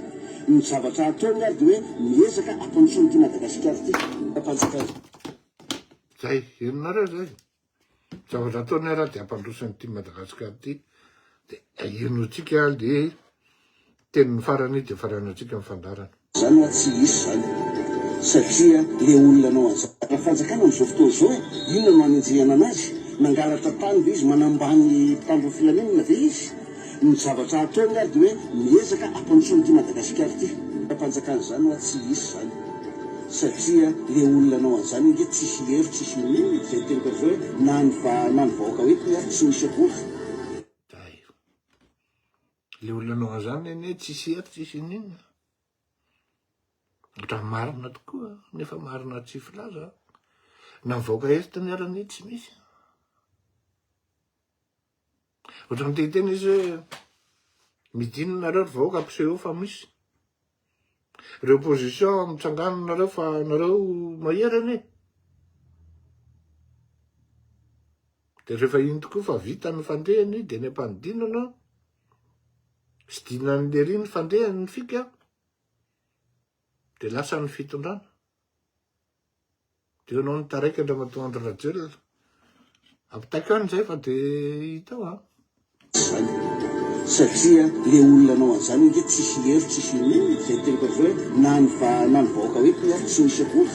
ny zavatra ataony ary dia hoe miezaka ampanotsony ty Madagasikara ty ampanjakana zay enonareo zay zavatra ataony araha dia ampandrosany ty Madagasikara ty dia enotsika le teny farany dia faranatsika ny fandarana. zany hoa tsy isy zany satria le olona anao anzara fanjakana am'izao fotoana zao inona no anenjehana anazy nangalatra tany ve izy manambany mpitandro filaminana ve izy ny zavatra ataony ary de hoe miezaka ampanotsony ty Madagasikara ty ampanjakana zany hoa tsy isy zany satria le olona anao an'izany nge tsisy hery tsisy mininy zay teniko zao hoe na ny vahoaka hoetiny ary tsy misy akory le olona anao an'izany ene tsisy hery tsisy ninona otra marina tokoa nefa marina tsy filaza na mivaoaka hery taniarany tsy misy otra mitetena izy hoe midinonareo ry vahoaka ampiseho fa misy reo opposition mitsanganonareo fa nareo mahery ane de rehefa iny tokoa fa vita ny fandrehany de ny ampanodinana sy dinan'le ry ny fandrehany ny fika de lasa ny fitondrana de anao ny taraiky Andriamatoa Rajoelina ampitaiko any zay fa de hitao satria le olona anao an'izany nge tsisy hery tsisy mininy zay teniko zao hoe na ny vahoaka hoetiny ary tsy misy akory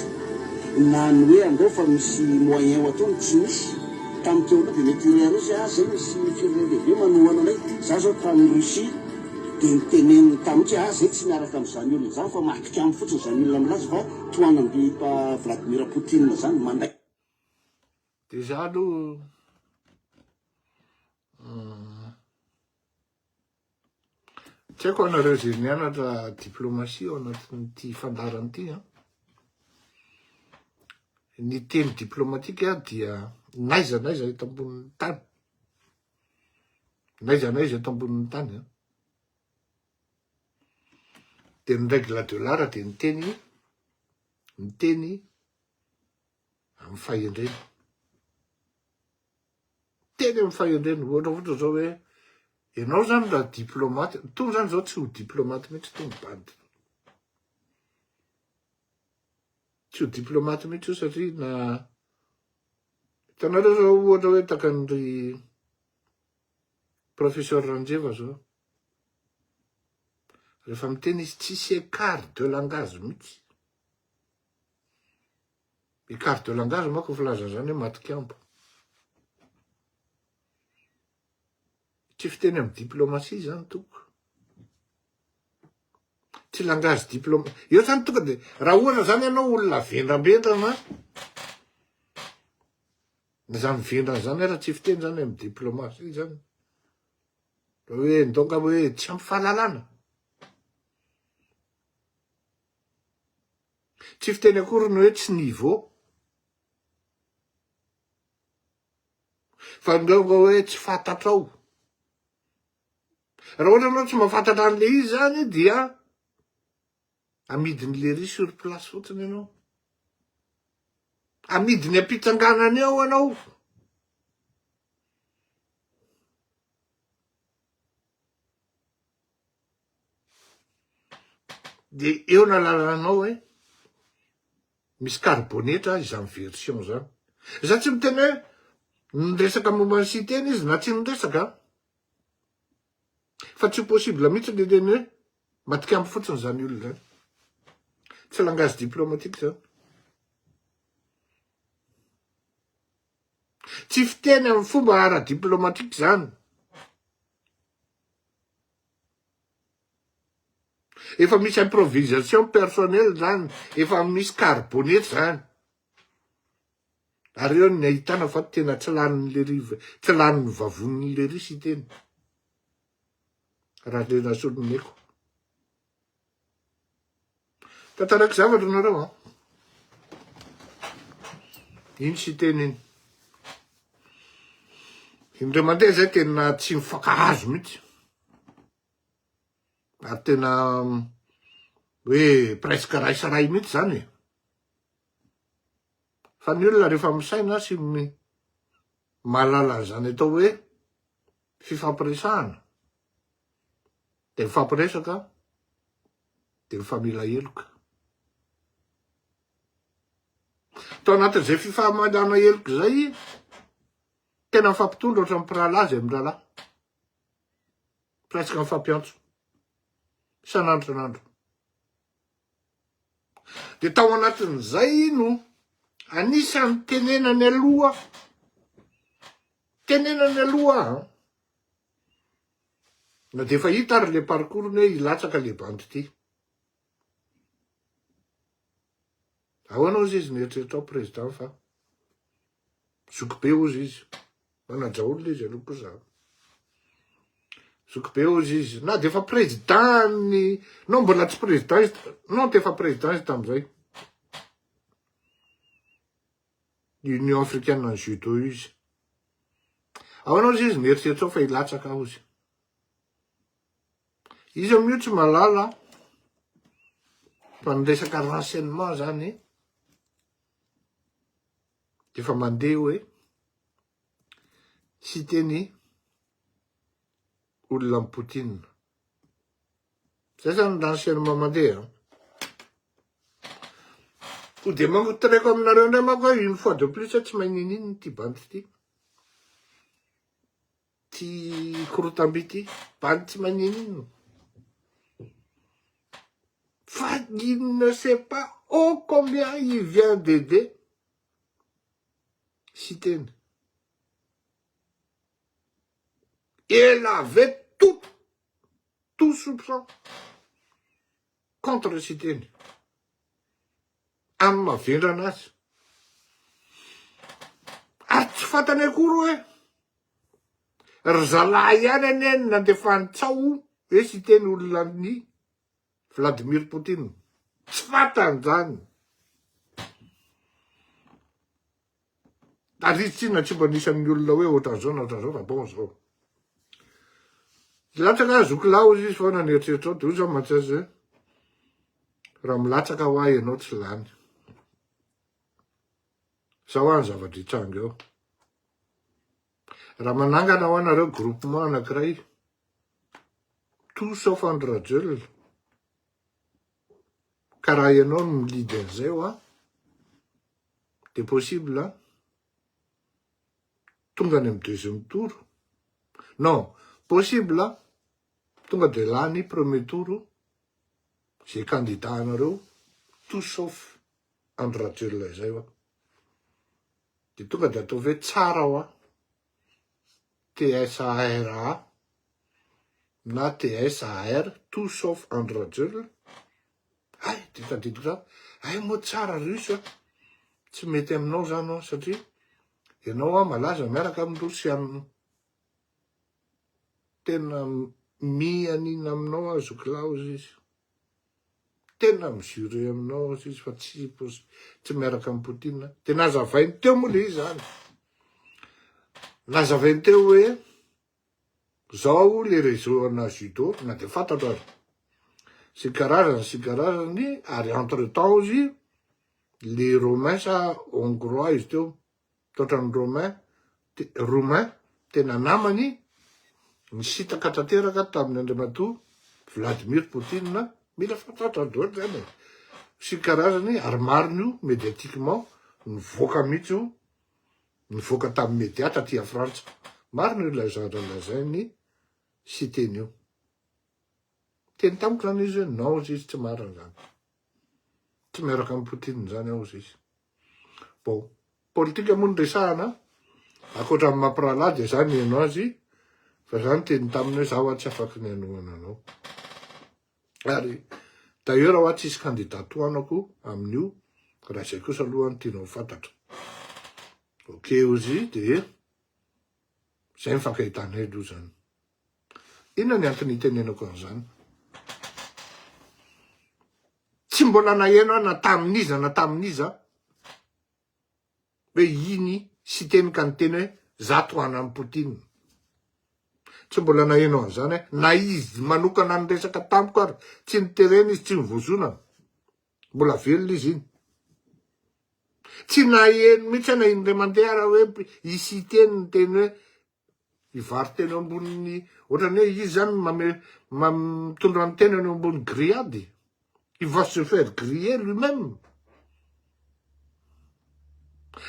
na ny hoe andao fa misy moyen ho ataony tsy misy tamin'ny teo aloha de mety rusy zay misy firenena lehibe manohana anay za zao tamin'ny Russie de niteneniny tamintsy zay tsy miaraka am'izany olona zany fa marika amy fotsiny zany olona milaza fa toanamby Vladimir Poutine zany manday de za aloha tsy haiko anareo zay nianatra diplomasia ao anatin'ity fandarany ity ny teny diplomatika dia naiza eto ambonin'ny tany naiza eto ambonin'ny tany de ny règle de l'art de ny teny amy fahendrena teny amy fahendrena ohatra zao hoe ianao zany raha diplomaty tony zany zao tsy ho diplomaty mihitsy tony bandy tsy ho diplomaty mihitsy io satria na hitanareo zao ohatra hoe takan'ry professeur Randreva zao rehefa miteny izy tsisy écart de langage mihitsy écart de langage manko filaza zany hoe matikambo tsy fiteny amy diplomatie zany toko tsy langage diploma eo zany tonga de raha ohatra zany ianao olona vendrambendrana zany vendrana zany raha tsy fiteny zany amy diplomatie zany hoe ndonga hoe tsy ampy fahalalana tsy fiteny akory ny hoe tsy niveau fa ndonga hoe tsy fantatrao raha ohatra anao tsy mahafantatra an'le izy zany dia amidiny le ry sur place fotsiny ianao amidiny ampitsanganany eo anao de eo na lalanao hoe misy carbonetra izany version zany za tsy miteny hoe niresaka momba ny siteny izy na tsy niresaka fa tsy possible mihitsy le teny hoe matikambo fotsiny zany olona zany tsy langage diplomatique zany tsy fiteny amy fomba ara diplomatique zany efa misy improvisation personnel zany efa misy carbonetra zany ary eo ny ahitana fa tena tsy lanin'le rive tsy lanin'ny vavon'le ry sy teny raha le nasoloneko tantaraiky zavatra nareo iny sy teny iny indray mandeha zay tena tsy mifankahazo mihitsy ary tena hoe presque raisaray mihitsy zany fa ny olona rehefa misaina sy mahalala zany atao hoe fifampiresahana de mifampiresaka de mifamila heloka tao anatin'izay fifahamalana heloka zay tena mifampitondra ohatran'ny mpirahalazy amy rahalahy presque mifampiantso isan'andro san'andro De tao anatin'izay no anisan'ny tenenany aloha. Tenenany aloha. Na de efa hita ary le parcours hoe ilatsaka le bandy ty. Ahoana ozy izy mieritreritra ao président fa zoky be ozy izy. Manajaolo izy aloha kosa. Zoky be ozy izy. Na de efa président ny... Non, mbola tsy président izy. Non, tefa président izy tam'izay. Union africaine en judo izy. Ahoana ozy izy mieritreritra ao fa ilatsaka ozy. Izy amin'io tsy malala fa niresaka renseignement zany efa mandeha hoe sy teny olona amin'ny Poutine. Zay zany renseignement mandeha. Ho de mangotreko aminareo indray manko une fois de plus tsy maninino ty bandy ty. Ty korotamby ty bandy tsy maninino. Fa il ne sait pas oh combien il vient d'aider Sitène. Et elle avait tout soupçon contre Sitène. Amin'ny mahavendrana azy. Ary tsy fantany akory hoe ry zalahy ihany anieny nandefa nitsao hoe Sitène olonan'ny Vladimir Poutine. Tsy fantany zany. Ary izy tsy na tsy mba nisan'ny olona hoe ohatran'izao fa bon zao. Latsaka zoky lao izy foana nieritreritro de io zao matsazy hoe raha milatsaka ho ahy ianao tsy lany. Zao any zavatra hitrango eo. Raha manangana ho anareo groupement anankiray tout sauf André Rajol. Karaha ianao no milidy an'izay ho de possible tonga any amin'ny deuxième tour. Non, possible tonga de lany premier tour zay candidat anareo tout sauf André Rajol zay de tonga de atao hoe tsara ho TSARA na TSAR tout sauf André Rajol. Ay, ditadidiko za. Ay, moa tsara russe tsy mety aminao zany satria ianao malaza miaraka amin'ny Rosia tena mianina aminao zoky lao izy. Tena misure aminao izy fa tsy miaraka amin'ny Poutine. De nazavainy teo moa le izy zany. Nazavainy teo hoe zao le réseau ana judo na de fantatro ary. Sy karazany ary entre temps izy les Romains sa Hongrois izy teo. Totran'ny Romain tena namany nisitaka tanteraka tamin'ny Andriamatoa Vladimir Poutine mila fantatra doa zany. Sy karazany ary mariny io médiatiquement nivoaka mihitsy io nivoaka tamin'ny média taty a Frantsa. Mariny lazainy sy teny io. Teny tamiko zany izy hoe non izy tsy mariny zany. Tsy miaraka amin'ny Poutine zany ao izy. Bon, politika moa resahana akoatra amin'ny mampirahalahy de zany ianao azy fa zany teny taminy hoe zaho tsy afaky ny anoana anao. Ary d'ailleurs ao tsy isy candidat hoanako amin'io raha izay kosa aloha tianao fantatra. Ok ozy de zay mifakahitana aloha zany. Inona ny antony itenenako an'izany? Tsy mbola naheno na tamin'iza hoe iny sy teny ka nyteny hoe zato ana amin'ny Poutine. Tsy mbola naheno an'izany na izy manokana ny resaka tamiko ary tsy niterena izy tsy nivozona. Mbola velona izy iny. Tsy naheno mihitsy na indray mandeha raha hoe isy teny ny teny hoe ivary teny amboniny ohatrany hoe izy zany mitondra ny teny eny ambony grillade. Il va se faire griller lui-même.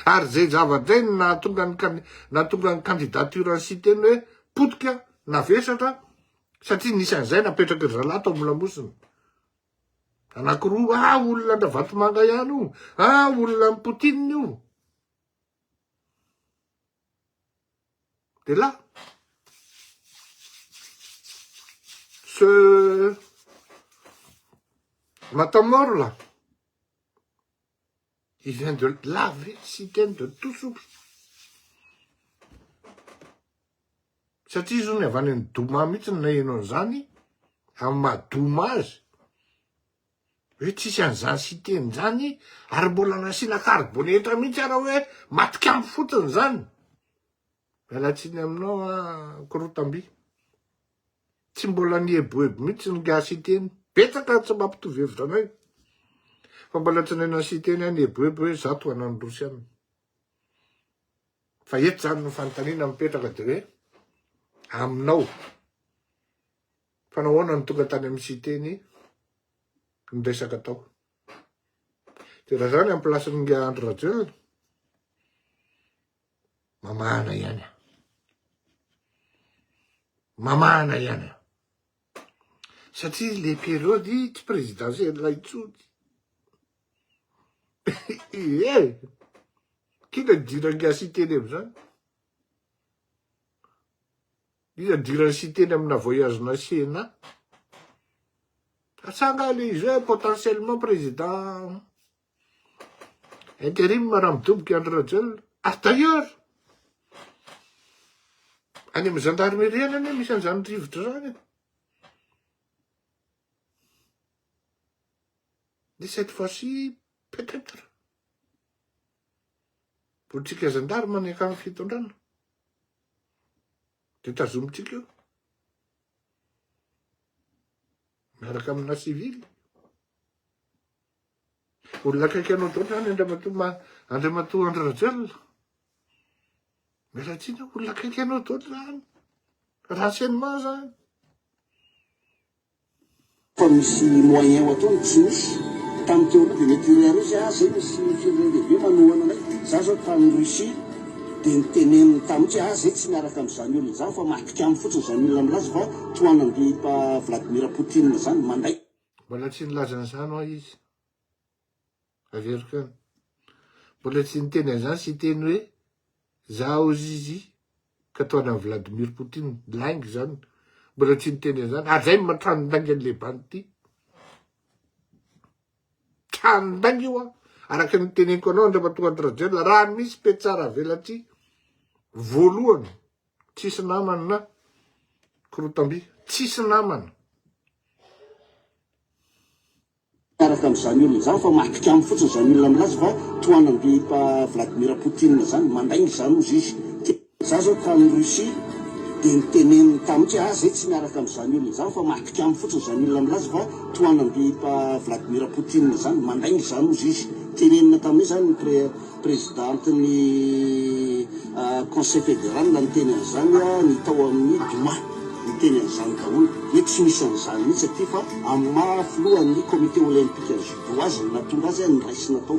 Ary zay zavatra zay nahatonga ny candidature ny sy teny hoe potika navesatra satria nisy an'izay napetraka ry zalahy tao amin'ny lamosiny. Anankiroa, olona andra vatomanga ihany io. Olona ny Poutine io. De là, ce matamor là, il vient de laver Sitène de tout souple. Satria izy ny avy any doma mihitsy ny nahenao an'izany, amin'ny maha-doma azy. Hoe tsisy an'izany Sitène zany, ary mbola nasiana karbonetra mihitsy ara hoe matikamy fotsiny zany. Mialatsiny aminao Korotamby. Tsy mbola nieboebo mihitsy ny ga Sitène. Betsaka tsy mampitovy hevitra anay. Fa mbola tsy naina Sitène any eboebo hoe zato anany Rosiana. Fa eto zany ny fanontaniana mipetraka de hoe aminao. Fa nahoana ny tonga tany amin'ny Sitène ny resaka atao. De raha zany amin'ny plasin'ny Andry Rajoelina, mamana ihany. Mamana ihany. Satria le période tsy présidentielle intsony. Kina diran'ny Sitène amin'izany. Ina diran'ny Sitène amina voyage-na Sénat. Asanga le izy hoe potentiellement président intérim raha midoboka Andry Rajoelina. Ah d'ailleurs, any amin'ny gendarmerie any misy an'izany rivotra zany. De cette fois-ci, peut-être. Politika gendarme maneka amin'ny fitondrana. De tazomitsika io. Miaraka amina civil. Olona akaiky anao daholo zany Andriamatoa Andry Rajoelina. Mialatsiny olona akaiky anao daholo zany. Renseignement zany. Fa misy moyen ataony tsy misy. Tamin'ny teo de mety iray zay zay misy firenena manohana anay. Za zao tamin'ny Russie de niteneniny tamin'ny zay tsy miaraka amin'izany olona zany fa matikamy fotsiny zany olona milaza fa toanan'ny Vladimir Poutine zany manday. Mbola tsy nilaza an'izany hoa izy. Averiko any. Mbola tsy niteny an'izany Sitène hoe zaho izy ka toana Vladimir Poutine laingy zany. Mbola tsy niteny an'izany. Ary zay matranondangy an'le bany ty. Tranondangy io a. Araka ny teneniko anao Andriamatoa Andry Rajoelina, raha misy petsara velatry voalohany, tsisy namana na Korotamby, tsisy namana. Miaraka amin'izany olona zany fa matikamy fotsiny zany olona milaza fa toanan'ny Vladimir Poutine zany mandaingy zany ozy izy. Za zao tamin'ny Russie de niteneniny tamin'ny zay tsy miaraka amin'izany olona zany fa matikamy fotsiny zany olona milaza fa toanan'ny Vladimir Poutine zany mandaingy zany ozy izy. Tenenina tamin'io zany présidentin'ny conseil fédéral ny teny an'izany ny tao amin'ny Duma ny teny an'izany daholo hoe tsy misy an'izany mihitsy aty fa amin'ny mahafilohan'ny comité olympique suédoise ny natonga azy ny raisy natao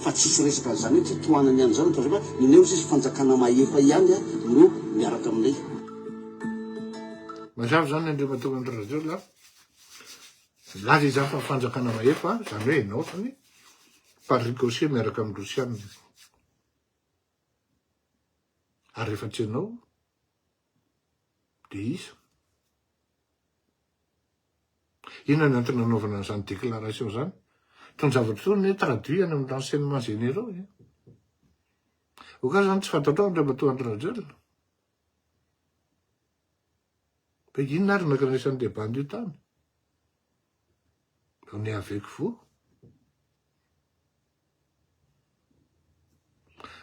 fa tsisy resaka an'izany hoe tsy toanany an'izany fa ineo izy fanjakana mahefa ihany no miaraka aminay. Mazava zany Andriamatoa Andry Rajoelina laza izy fa fanjakana mahefa zany hoe enao fany par ricochet miaraka amin'ny Rosiana. Ary rehefa tsy enao de iza. Inona ny antony nanaovana an'izany déclaration zany? Tony zavatra tony hoe traduit any amin'ny renseignements généraux. Ho ka zany tsy fantatrao Andriamatoa Andry Rajoelina. Fa inona ary nankanisan'ny débat io tany? On est avec vous.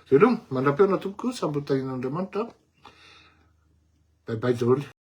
Veloma, mandrapiana tompoko, sambo tahin'Andriamanitra. Bye bye daholo.